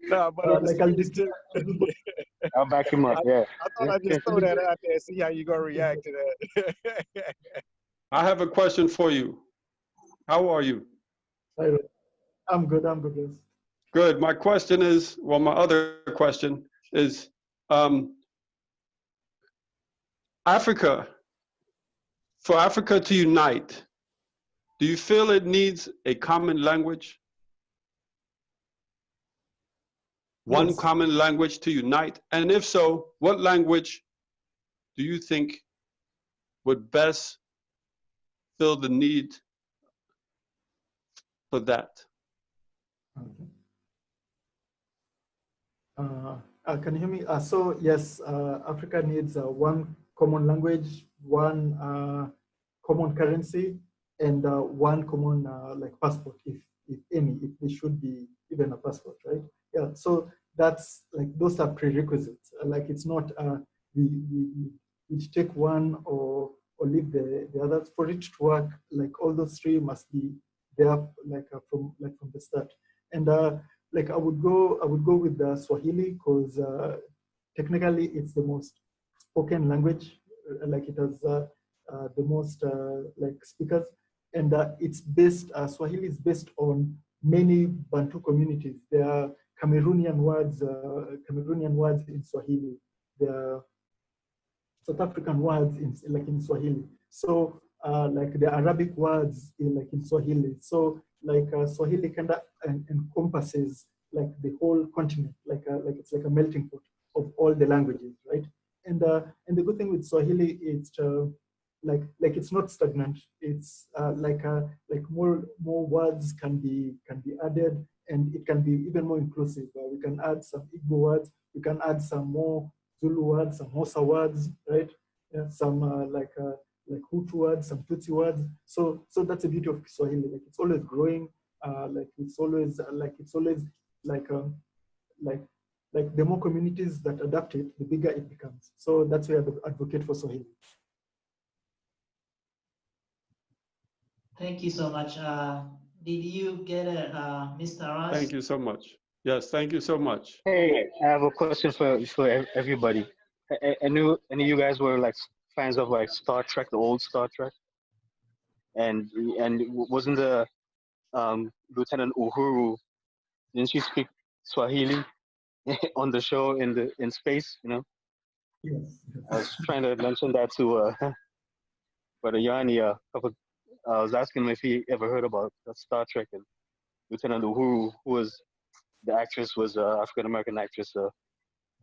No, but I'll back him up. Yeah. I thought I'd just throw that out there and see how you're going to react to that. I have a question for you. How are you? I'm good. I'm good. Yes. Good. My question is, well, my other question is, Africa, for Africa to unite, do you feel it needs a common language? One Yes. common language to unite? And if so, what language do you think would best fill the need for that? Can you hear me? So yes, Africa needs one common language, one common currency, and one common like passport, if any, if there should be even a passport, right? Yeah. So that's like those are prerequisites. Like it's not we take one or leave the others. For it to work, like all those three must be there, like from the start. And like I would go with the Swahili because technically it's the most spoken language, like it has the most like speakers, and it's based Swahili is based on many Bantu communities. There are Cameroonian words in Swahili. There are South African words in Swahili. So like the Arabic words in Swahili. So like Swahili kind of encompasses like the whole continent, like it's like a melting pot of all the languages, right? And the good thing with Swahili is like it's not stagnant. It's like more words can be added, and it can be even more inclusive. We can add some Igbo words. We can add some more Zulu words, some Hausa words, right? Yeah, some like Hutu words, some Tutsi words. So that's the beauty of Swahili. Like it's always growing. Like it's always like the more communities that adapt it, the bigger it becomes. So that's why I advocate for Swahili. Thank you so much. Did you get it, Mr. Ross? Thank you so much. Yes, thank you so much. Hey, I have a question for everybody. Any of you guys were like fans of like Star Trek, the old Star Trek? And wasn't the Lieutenant Uhuru, didn't she speak Swahili on the show in space. You know, Yes. I was trying to mention that to Brother Yanni. I was asking him if he ever heard about Star Trek, and Lieutenant Uhuru, who was the actress, was African American actress. I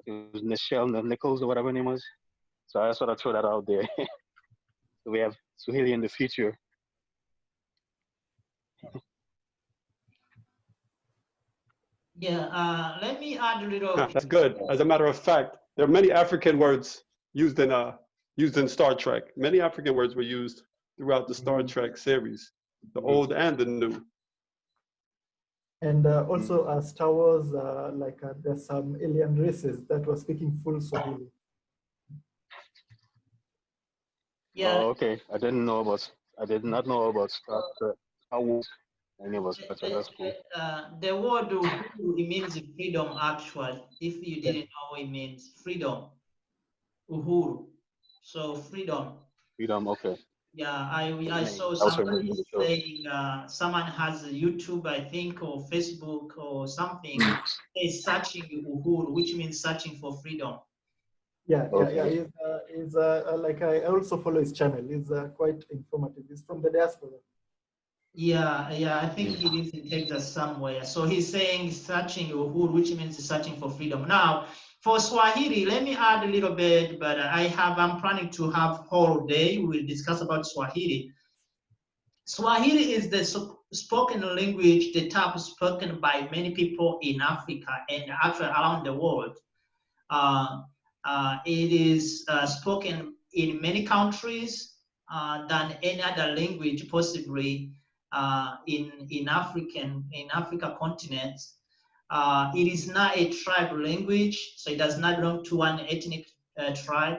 think it was Nichelle Nichols or whatever her name was. So I just thought I'd throw that out there. So we have Swahili in the future. Yeah, let me add a little. That's good. As a matter of fact, there are many African words used in Star Trek. Many African words were used throughout the Star Trek series, the old and the new. And also Star Wars, there's some alien races that were speaking full Swahili. Yeah. Oh, okay. I did not know about Star Wars. Any of us, but that's cool. The word Uhuru, it means freedom, actually. If you didn't know, it means freedom. Uhuru. So freedom. Freedom, okay. Yeah, I saw somebody saying someone has a YouTube, I think, or Facebook or something, is searching Uhuru, which means searching for freedom. Yeah. He's I also follow his channel. He's quite informative. He's from the diaspora. Yeah, I think he lives in Texas somewhere. So he's saying searching Uhuru, which means searching for freedom. Now, for Swahili, let me add a little bit, but I'm planning to have whole day. We'll discuss about Swahili. Swahili is the spoken language, the type spoken by many people in Africa and actually around the world. It is spoken in many countries than any other language possibly in Africa continents. It is not a tribal language, so it does not belong to one ethnic tribe.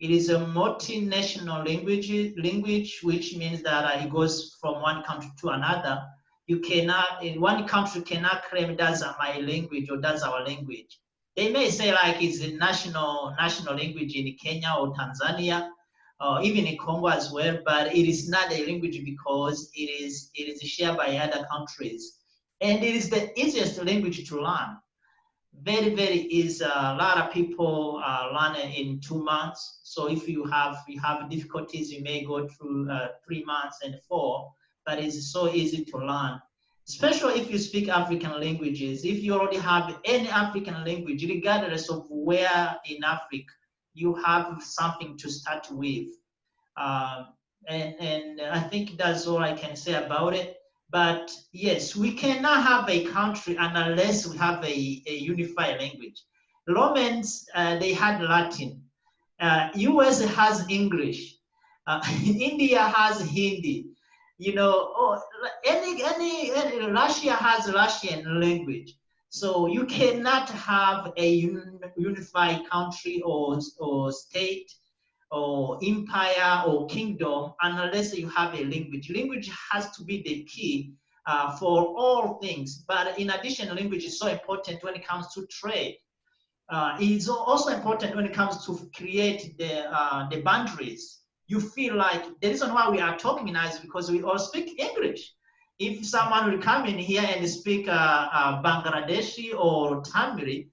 It is a multinational language, which means that it goes from one country to another. You cannot, in one country, cannot claim that's my language or that's our language. They may say like it's a national language in Kenya or Tanzania, or even in Congo as well, but it is not a language because it is shared by other countries. And it is the easiest language to learn. Very, very easy. A lot of people learn it in 2 months. So if you have difficulties, you may go through 3 months and 4, but it's so easy to learn. Especially if you speak African languages. If you already have any African language, regardless of where in Africa, you have something to start with. And I think that's all I can say about it. But yes, we cannot have a country unless we have a unified language. Romans, they had Latin. US has English. India has Hindi. You know, Russia has Russian language. So you cannot have a unified country or state or empire or kingdom unless you have a language. Language has to be the key for all things. But in addition, language is so important when it comes to trade. It's also important when it comes to create the boundaries. You feel like the reason why we are talking now is because we all speak English. If someone will come in here and speak Bangladeshi or Tamil,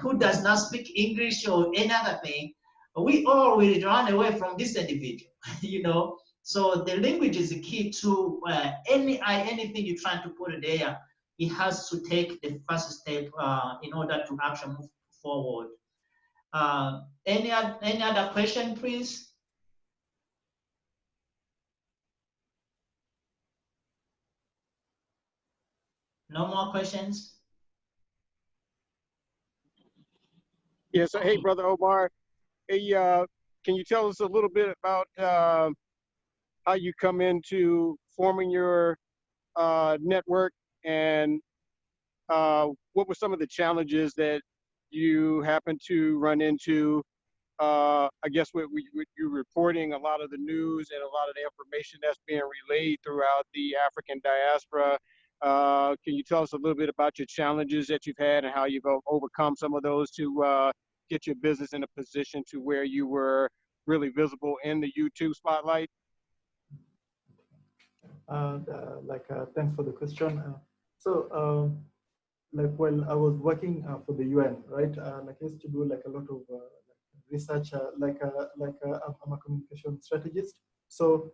who does not speak English or any other thing, we all will run away from this individual, you know. So the language is the key to anything you're trying to put there. It has to take the first step in order to actually move forward. Any other question, please? No more questions? Yes. Hey, Brother Omar. Hey, can you tell us a little bit about how you come into forming your network, and what were some of the challenges that you happened to run into? I guess you're reporting a lot of the news and a lot of the information that's being relayed throughout the African diaspora. Can you tell us a little bit about your challenges that you've had and how you've overcome some of those to get your business in a position to where you were really visible in the YouTube spotlight? Thanks for the question. like while I was working for the UN, right? Like I used to do like a lot of research, I'm a communication strategist. So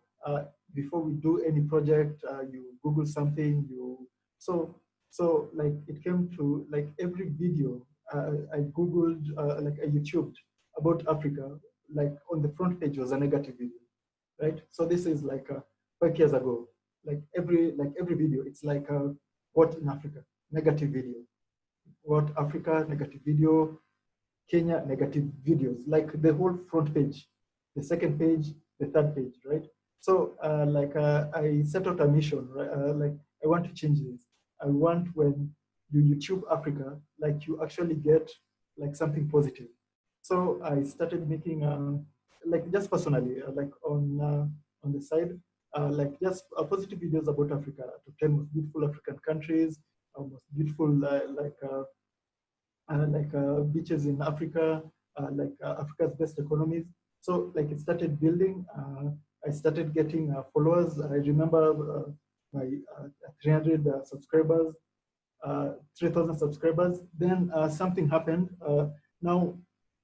before we do any project, you Google something, so like it came to like every video I Googled, like I YouTubed about Africa, like on the front page was a negative video, right? So this is like 5 years ago. Like every video, it's like what in Africa, negative video. What Africa, negative video. Kenya, negative videos. Like the whole front page, the second page, the third page, right? So I set out a mission, right? Like I want to change this. I want when you YouTube Africa, like you actually get like something positive. So I started making like just personally, like on the side, like just positive videos about Africa, to 10 most beautiful African countries, most beautiful beaches in Africa, Africa's best economies. So like it started building. I started getting followers. I remember my 300 subscribers, 3,000 subscribers. Then something happened. Now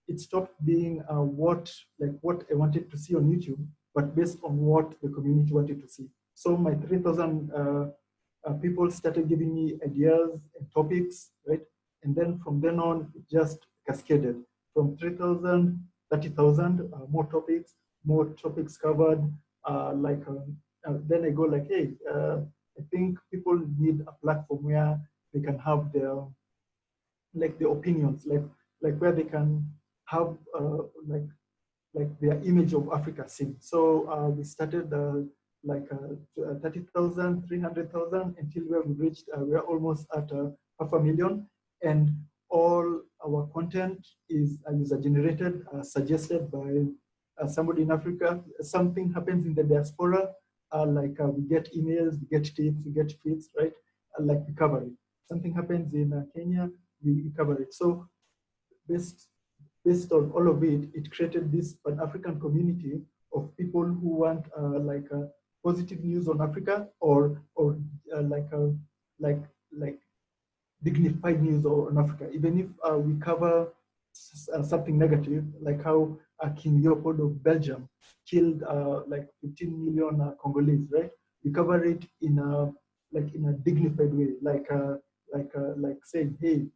it stopped being what I wanted to see on YouTube, but based on what the community wanted to see. So my 3,000 people started giving me ideas and topics, right? And then from then on, it just cascaded from 3,000, 30,000, more topics covered. Then I go like, hey, I think people need a platform where they can have their opinions, like where they can have their image of Africa seen. So we started 30,000, 300,000 until where we reached, we're almost at 500,000. And all our content is user generated, suggested by somebody in Africa. Something happens in the diaspora, we get emails, we get tips, we get tweets, right? Like we cover it. Something happens in Kenya, we cover it. So based on all of it, it created this Pan-African community of people who want positive news on Africa, or dignified news on Africa, even if we cover something negative, like how King Leopold of Belgium killed 15 million Congolese, right? We cover it in a dignified way, like saying, hey,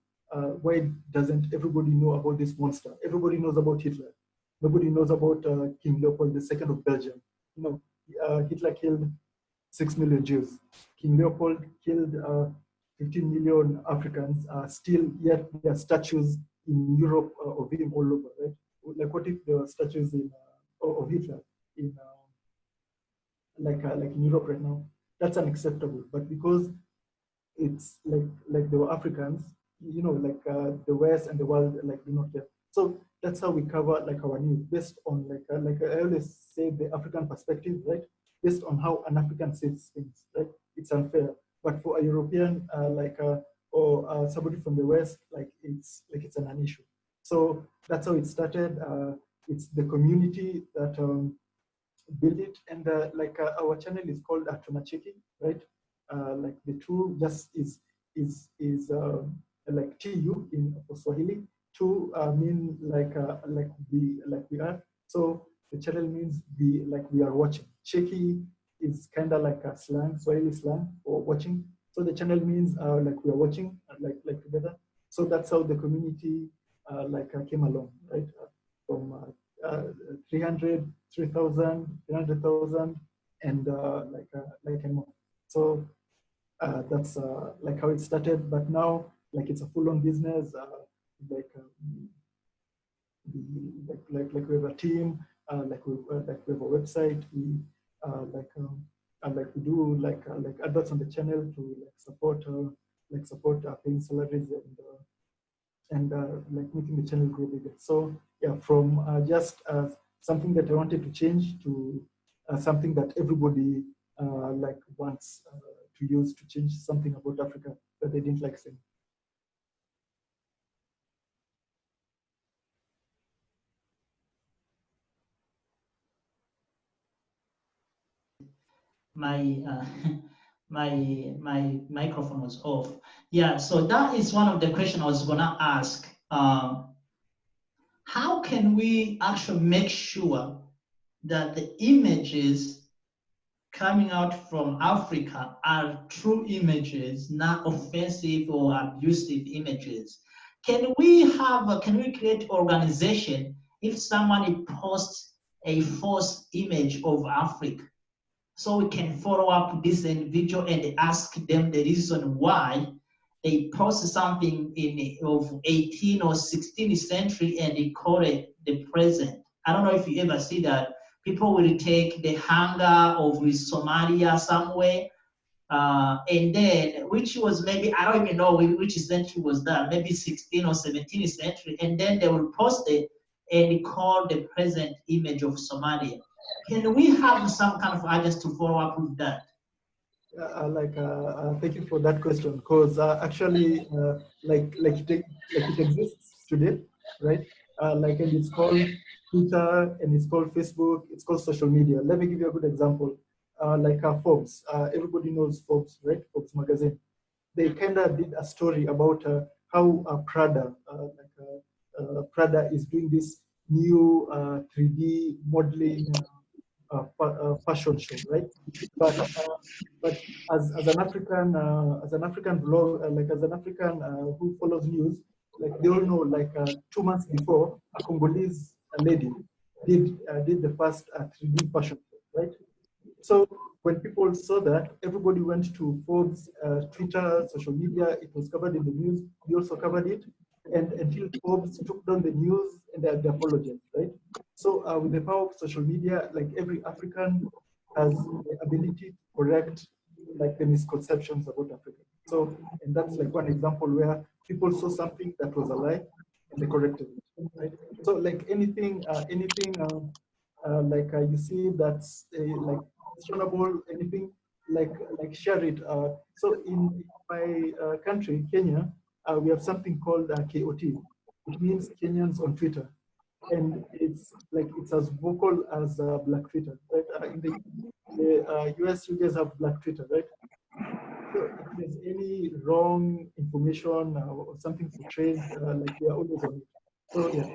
why doesn't everybody know about this monster? Everybody knows about Hitler. Nobody knows about King Leopold II of Belgium. You know, Hitler killed 6 million Jews. King Leopold killed 15 million Africans. Still, yet there are statues in Europe of him all over, right? Like, what if there were statues of Hitler in in Europe right now? That's unacceptable. But because it's like they were Africans, you know, the West and the world do not care. So that's how we cover our news, based on like I always say, the African perspective, right? Based on how an African sees things, right? It's unfair. But for a European, or somebody from the West, it's an issue. So that's how it started. It's the community that built it, and our channel is called Tunacheki, right? Like the two just is like TU in Swahili. Two mean like we are. So the channel means we are watching. Cheki is kind of like a slang, Swahili slang for watching. So the channel means we are watching, like together. So that's how the community came along, right? From 300, 3,000, 300,000, and and more. So that's how it started. But now, it's a full-on business. We have a team. We have a website. We we do adverts on the channel to support paying salaries and making the channel grow bigger. So yeah, from just something that I wanted to change to something that everybody wants to use to change something about Africa that they didn't like saying. My my microphone was off. Yeah, so that is one of the questions I was gonna ask. How can we actually make sure that the images coming out from Africa are true images, not offensive or abusive images? Can we create organization if somebody posts a false image of Africa? So we can follow up this individual and ask them the reason why they post something of 18th or 16th century and they call it the present. I don't know if you ever see that. People will take the hunger of Somalia somewhere, and then, which was maybe, I don't even know which century was that, maybe 16th or 17th century, and then they will post it and call the present image of Somalia. Can we have some kind of agency to follow up with that? Thank you for that question, because actually, it exists today, right? And it's called Twitter, and it's called Facebook, it's called social media. Let me give you a good example. Forbes, everybody knows Forbes, right? Forbes magazine. They kind of did a story about how Prada, Prada is doing this new 3D modeling fashion show, right? But as an African blog, as an African who follows news, they all know, 2 months before, a Congolese lady did the first 3D fashion show, right? So when people saw that, everybody went to Forbes, Twitter, social media. It was covered in the news. We also covered it, and until Forbes took down the news and they apologized, right? So with the power of social media, every African has the ability to correct the misconceptions about Africa. So, and that's one example where people saw something that was a lie and they corrected it, right? So anything, you see that's questionable, anything, share it. So in my country, Kenya, we have something called KOT. It means Kenyans on Twitter. And it's as vocal as Black Twitter, right? In the US, you guys have Black Twitter, right? So if there's any wrong information or something portrayed, we are always on it. So yeah,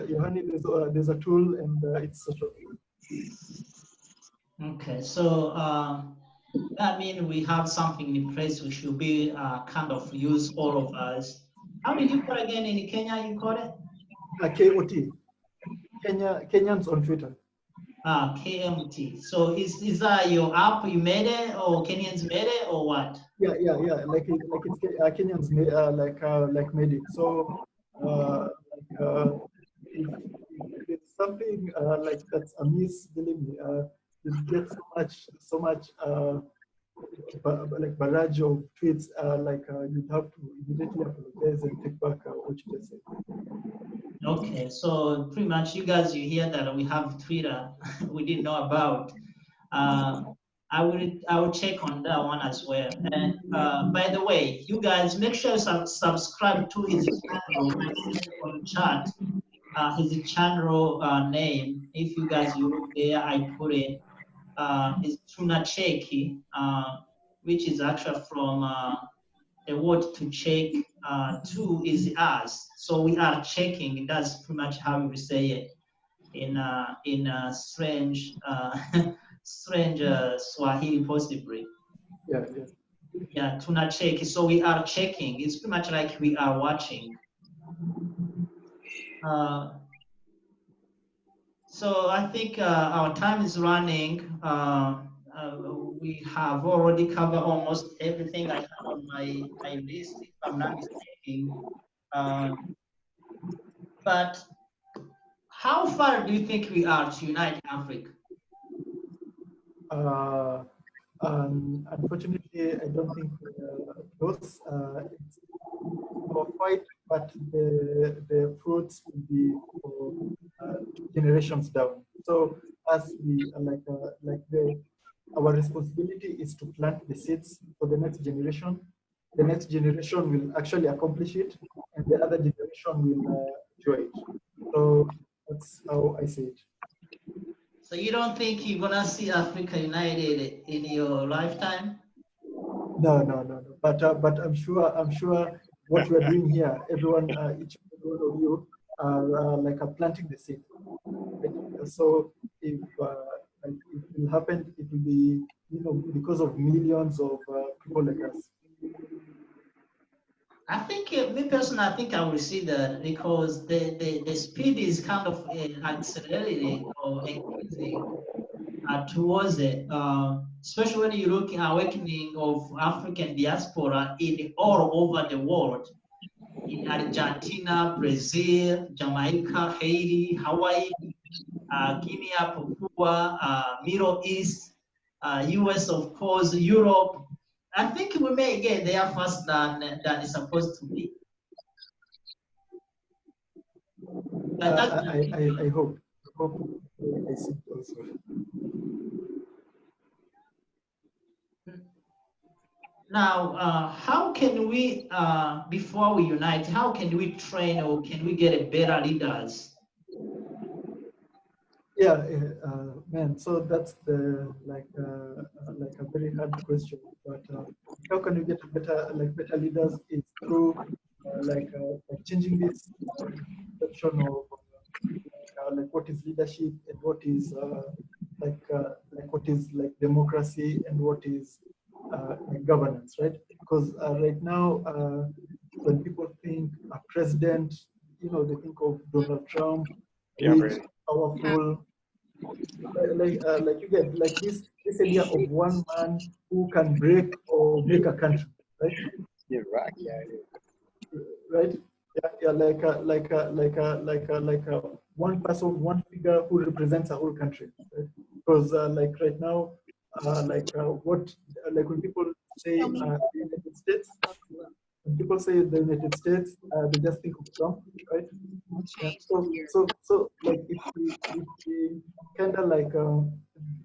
Yohani, there's a tool, and it's social. Okay, so that means we have something in place which should be kind of use all of us. How did you call it again in Kenya? You call it? KOT, Kenyans on Twitter. KMT. So is that your app you made it, or Kenyans made it, or what? Yeah. It's Kenyans made it. So if it's something that's amiss, believe me, you get so much barrage of tweets. You'd have to immediately apologize and take back what you just said. Okay, so pretty much you guys, you hear that we have Twitter we didn't know about. I will check on that one as well. And by the way, you guys make sure you subscribe to his channel. On the chat, his channel name. If you guys you look there, I put it. Is Tunacheki, which is actually from the word to check. To is us, so we are checking. That's pretty much how we say it in strange strange Swahili, possibly. Yeah, tunacheki. So we are checking. It's pretty much like we are watching. So I think our time is running. We have already covered almost everything I have on my list, if I'm not mistaken. But how far do you think we are to unite Africa? Unfortunately, I don't think close. It's our fight, but the fruits will be for 2 generations down. So as we our responsibility is to plant the seeds for the next generation. The next generation will actually accomplish it, and the other generation will enjoy it. So that's how I see it. So you don't think you're gonna see Africa united in your lifetime? No. But I'm sure what we are doing here, everyone, each and every one of you are planting the seed. Right? So if like it will happen, it will be because of millions of people like us. I think, me personally, I think I will see that because the speed is kind of accelerating or increasing towards it, especially when you look at awakening of African diaspora in all over the world, in Argentina, Brazil, Jamaica, Haiti, Hawaii, Guinea, Papua, Middle East, US, of course, Europe. I think we may get there faster than it's supposed to be. I hope I see it also. Now, how can we, before we unite, how can we train or can we get a better leaders? Yeah, man. So that's the like a very hard question. But how can you get a better leaders? Is through like changing this perception of like what is leadership and what is what is like democracy and what is like governance, right? Because right now, when people think a president, they think of Donald Trump, rich, powerful, like you get like this idea of one man who can break or make a country, right? Yeah, right. Yeah. Right? Yeah, like a one person, one figure who represents a whole country, right? Because like right now, what like when people say the United States, when people say the United States, they just think of Trump, right? Yeah. So like if we kind of like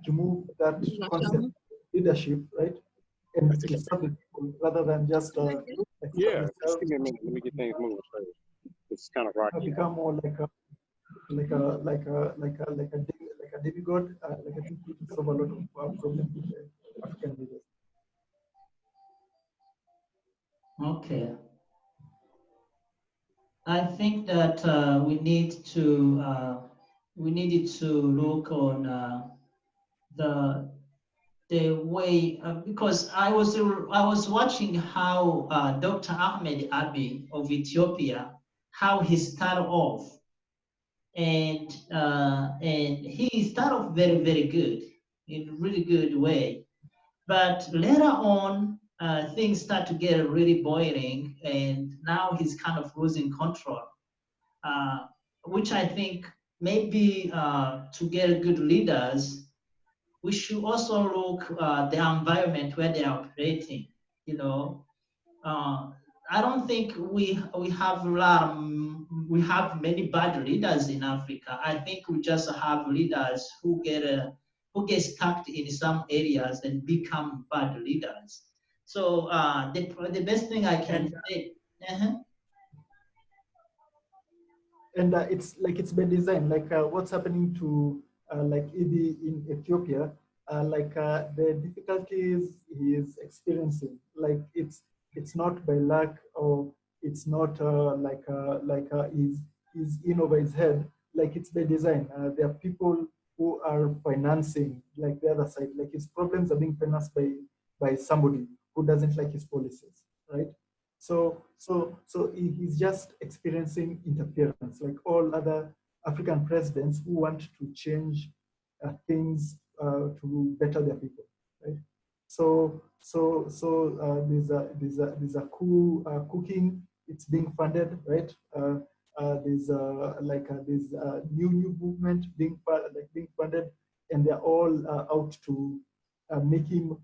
remove that concept of leadership, right? And to serve the people rather than just like Yeah, just give me a minute. Let me get things moving first. It's kind of rocky. become more like a demigod. Like I think we solve a lot of problems with the African leaders. Okay. I think that we needed to look on the way because I was watching how Dr. Ahmed Abiy of Ethiopia, how he started off, and he started off very good, in a really good way, but later on things start to get really boiling, and now he's kind of losing control, which I think maybe to get good leaders, we should also look the environment where they are operating. I don't think we have we have many bad leaders in Africa. I think we just have leaders who get stuck in some areas and become bad leaders. So the best thing I can say. And it's by design. Like what's happening to like Idi in Ethiopia, the difficulties he is experiencing. Like it's not by luck, or it's not he's in over his head. Like it's by design. There are people who are financing like the other side. Like his problems are being financed by somebody who doesn't like his policies, right? So he's just experiencing interference, like all other African presidents who want to change things to better their people, right? So there's a coup cooking. It's being funded, right? There's new movement being funded, and they're all out to make him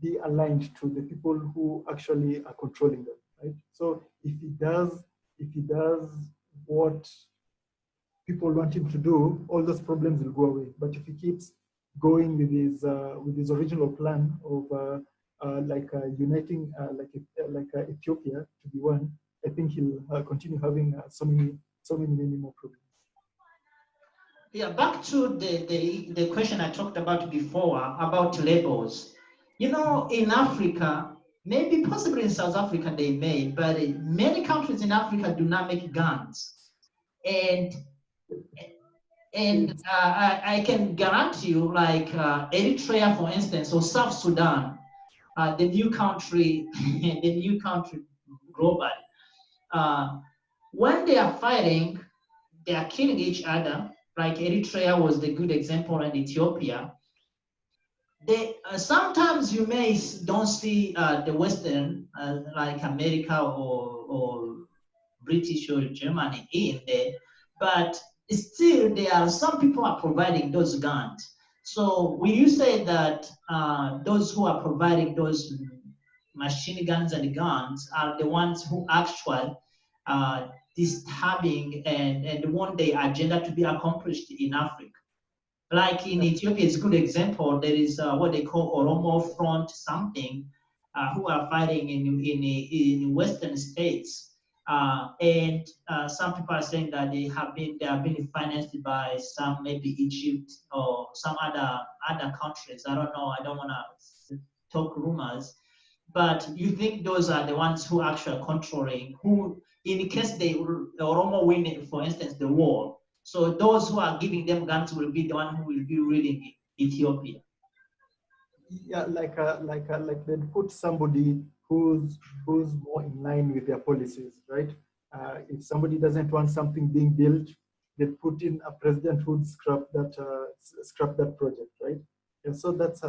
be aligned to the people who actually are controlling them, right? So if he does what people want him to do, all those problems will go away. But if he keeps going with his original plan of uniting Ethiopia to be one, I think he'll continue having so many more problems. Yeah, back to the question I talked about before about labels. You know, in Africa, maybe possibly in South Africa they may, but many countries in Africa do not make guns. And I can guarantee you, like Eritrea, for instance, or South Sudan, the new country, the new country globally, when they are fighting, they are killing each other. Like Eritrea was the good example, and Ethiopia. They sometimes you may don't see the Western, like America or British or Germany in there, but still there are some people are providing those guns. So will you say that those who are providing those machine guns and guns are the ones who actually disturbing and want the agenda to be accomplished in Africa? Like in Ethiopia, it's a good example. There is what they call Oromo Front something, who are fighting in Western states. And some people are saying that they have been financed by some, maybe Egypt or some other countries. I don't know. I don't want to talk rumors. But you think those are the ones who actually are controlling, who, in case the Oromo win, for instance, the war, so those who are giving them guns will be the one who will be ruling Ethiopia. Yeah, like they put somebody who's more in line with their policies, right? If somebody doesn't want something being built, they put in a president who'd scrap that project, right? And so that's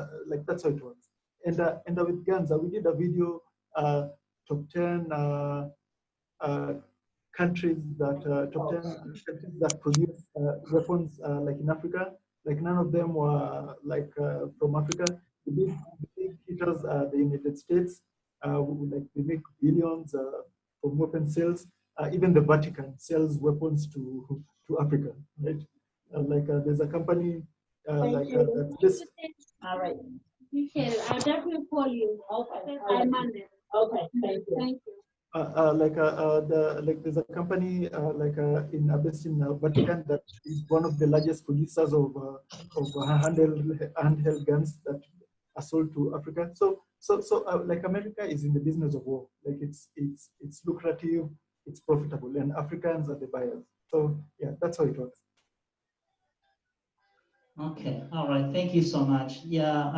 that's how it works. And with guns, we did a video, top 10 countries that top 10 countries that produce weapons, like in Africa. Like none of them were like from Africa. The big hitters are the United States. Like they make billions from weapon sales. Even the Vatican sells weapons to Africa, right? There's a company that's just. All right. Appreciate it. I'll definitely call you. Okay. On Monday. Okay. Thank you. Thank you. There's a company in based in Vatican that is one of the largest producers of handheld guns that are sold to Africa. So like America is in the business of war. Like it's lucrative, it's profitable, and Africans are the buyers. So yeah, that's how it works. Okay, all right, thank you so much. Yeah,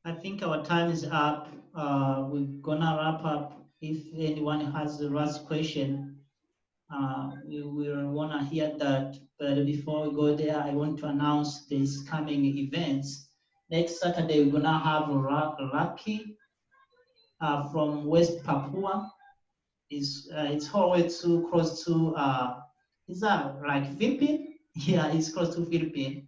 I think our time is up. We're gonna wrap up. If anyone has the last question, we will wanna hear that. But before we go there, I want to announce these coming events. Next Saturday, we're gonna have Lucky from West Papua. It's all the way too close to, is that like Philippines? Yeah, it's close to Philippines.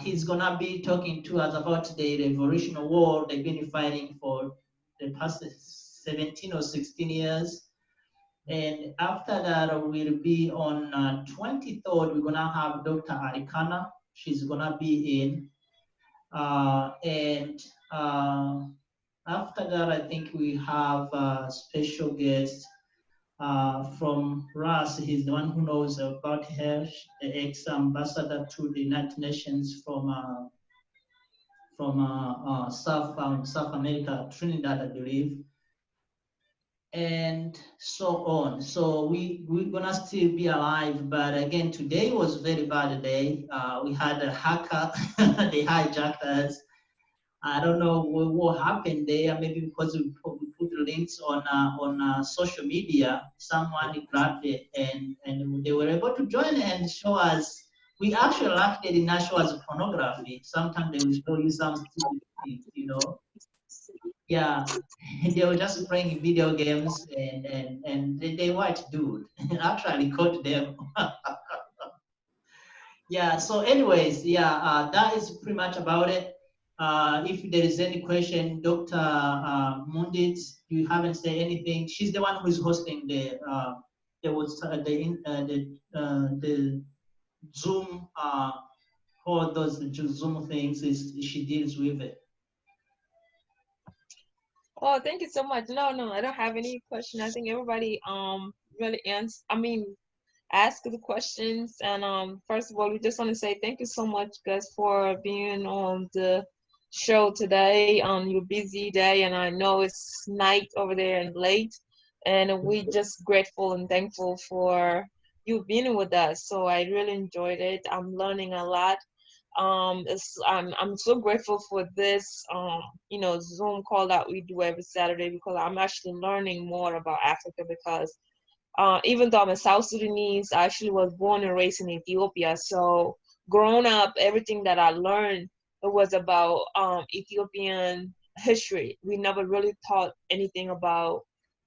He's gonna be talking to us about the Revolutionary War they've been fighting for the past 17 or 16 years. And after that, we'll be on 23rd, we're gonna have Dr. Arikana. She's gonna be in. And after that, I think we have a special guest from Ras. He's the one who knows about health, the ex-ambassador to the United Nations from South America, Trinidad, I believe, and so on. So we're gonna still be alive, but again, today was a very bad day. We had a hacker, they hijacked us. I don't know what happened there. Maybe because we put links on social media, someone grabbed it and they were able to join and show us. We actually liked it, did not show us pornography. Sometimes they will show you some stupid things, you know. Yeah, they were just playing video games and they white dude actually caught them. Yeah. So, anyways, yeah, that is pretty much about it. If there is any question, Dr. Mundit, you haven't said anything. She's the one who is hosting the Zoom, all those Zoom things. She deals with it. Oh, thank you so much. No, I don't have any question. I think everybody really answered. I mean, ask the questions. And first of all, we just want to say thank you so much, guys, for being on the show today on your busy day. And I know it's night over there and late, and we just grateful and thankful for you being with us. So I really enjoyed it. I'm learning a lot. I'm so grateful for this Zoom call that we do every Saturday, because I'm actually learning more about Africa, because even though I'm a South Sudanese, I actually was born and raised in Ethiopia. So growing up, everything that I learned, it was about Ethiopian history. We never really taught anything about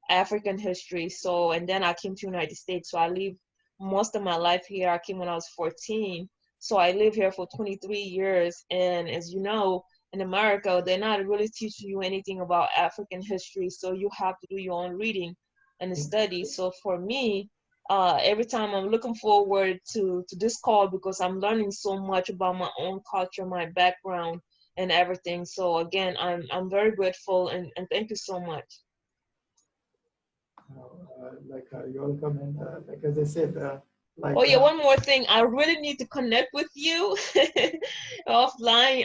African history. So, and then I came to United States. So I lived most of my life here. I came when I was 14. So I lived here for 23 years. And as you know, in America, they're not really teaching you anything about African history. So you have to do your own reading and study. So for me, every time I'm looking forward to this call, because I'm learning so much about my own culture, my background, and everything. So again, I'm very grateful, and thank you so much. You're welcome. And like as I said, oh yeah, one more thing. I really need to connect with you offline.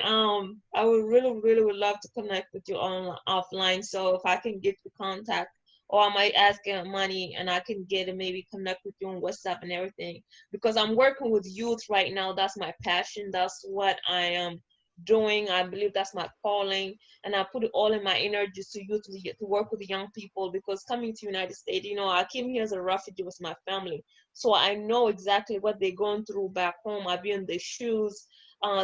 I would really would love to connect with you on offline. So if I can get the contact, or I might ask money and I can get and maybe connect with you on WhatsApp and everything, because I'm working with youth right now. That's my passion. That's what I am doing. I believe that's my calling, and I put it all in my energy to youth, to work with the young people, because coming to United States, I came here as a refugee with my family. So I know exactly what they're going through back home. I've been in their shoes.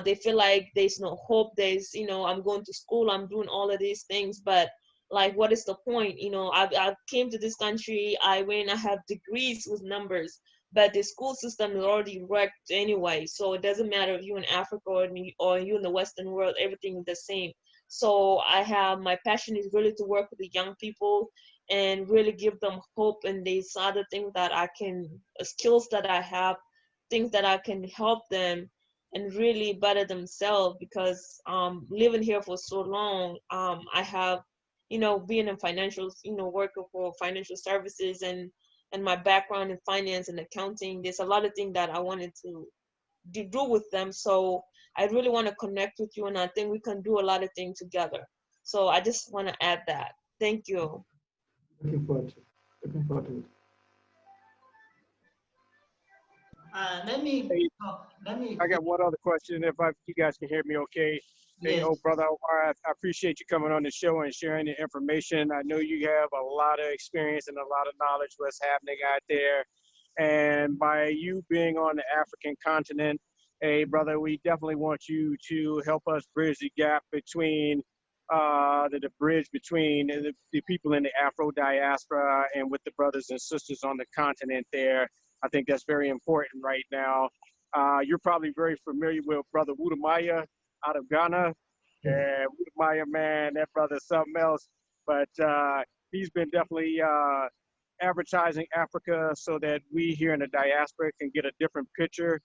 They feel like there's no hope. I'm going to school, I'm doing all of these things, but like, what is the point? I came to this country, I have degrees with numbers, but the school system is already wrecked anyway. So it doesn't matter if you're in Africa or you in the Western world, everything is the same. So my passion is really to work with the young people and really give them hope, and these other things that skills that I have, things that I can help them and really better themselves, because living here for so long, I have, being in financial, working for financial services, and my background in finance and accounting, there's a lot of things that I wanted to do with them. So I really want to connect with you, and I think we can do a lot of things together. So I just want to add that. Thank you. Looking forward to it. I got one other question, if you guys can hear me okay. Hey, Yes. brother, I appreciate you coming on the show and sharing the information. I know you have a lot of experience and a lot of knowledge what's happening out there. And by you being on the African continent, hey, brother, we definitely want you to help us bridge the gap between the bridge between the people in the Afro diaspora and with the brothers and sisters on the continent there. I think that's very important right now. You're probably very familiar with Brother Wudamaya out of Ghana. And Wudamaya, man, that brother's something else. But he's been definitely advertising Africa so that we here in the diaspora can get a different picture.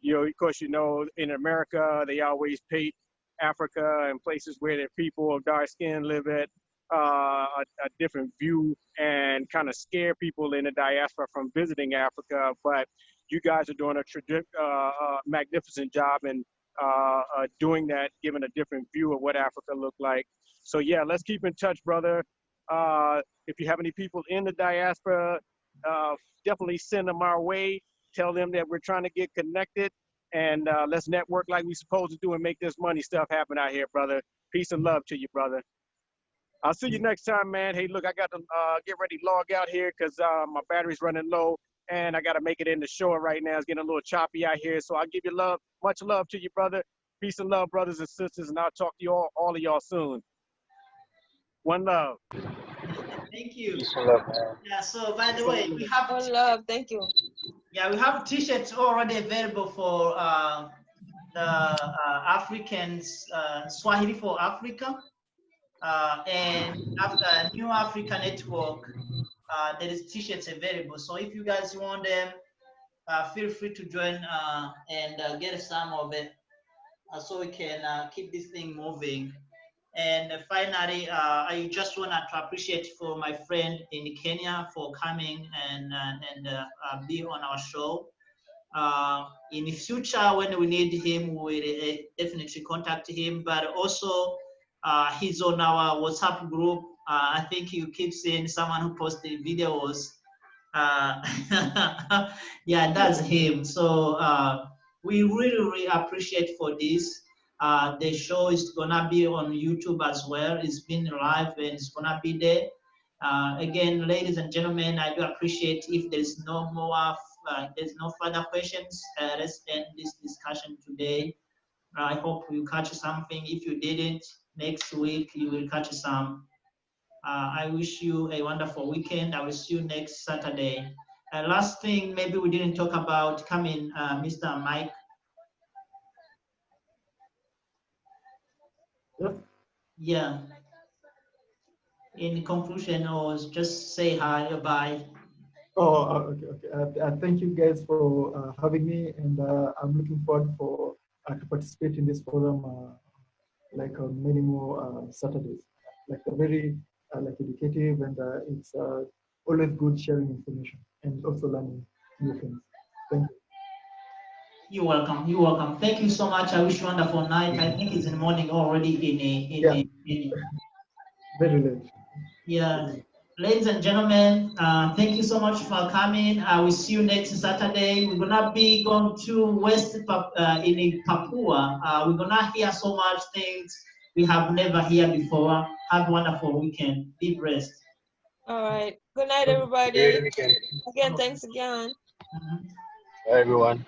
Of course, in America, they always paint Africa and places where the people of dark skin live at a different view, and kind of scare people in the diaspora from visiting Africa. But you guys are doing a magnificent job in doing that, giving a different view of what Africa looked like. So yeah, let's keep in touch, brother. If you have any people in the diaspora, definitely send them our way. Tell them that we're trying to get connected, and let's network like we're supposed to do and make this money stuff happen out here, brother. Peace and love to you, brother. I'll see you next time, man. Hey, look, I got to get ready to log out here because my battery's running low, and I got to make it in the shore right now. It's getting a little choppy out here, so I'll give you love, much love to you, brother. Peace and love, brothers and sisters, and I'll talk to you all of y'all soon. One love. Thank you. Peace and love, man. Yeah, so by the way, we have One love. Thank you. Yeah, we have t-shirts already available for the Africans, Swahili for Africa, and after New Africa Network, there is t-shirts available. So if you guys want them, feel free to join and get some of it, so we can keep this thing moving. And finally, I just want to appreciate for my friend in Kenya for coming and be on our show. In the future, when we need him, we will definitely contact him. But also, he's on our WhatsApp group. I think you keep seeing someone who posts the videos. Yeah, that's him. So we really appreciate for this. The show is gonna be on YouTube as well. It's been live and it's gonna be there. Again, ladies and gentlemen, I do appreciate if there's no more, there's no further questions. Let's end this discussion today. I hope you catch something. If you didn't, next week you will catch some. I wish you a wonderful weekend. I will see you next Saturday. Last thing, maybe we didn't talk about coming, Mr. Mike. Yep. Yeah. In conclusion, or just say hi, bye. Oh, okay. Thank you guys for having me, and I'm looking forward to participate in this forum many more Saturdays. Like very educative, and it's always good sharing information and also learning new things. Thank you. You're welcome. You're welcome. Thank you so much. I wish you a wonderful night. I think it's in the morning already Very late. Yeah. Ladies and gentlemen, thank you so much for coming. I will see you next Saturday. We're gonna be going to West in Papua. We're gonna hear so much things we have never heard before. Have a wonderful weekend. Be blessed. All right. Good night, everybody. Again, thanks again. Bye, everyone.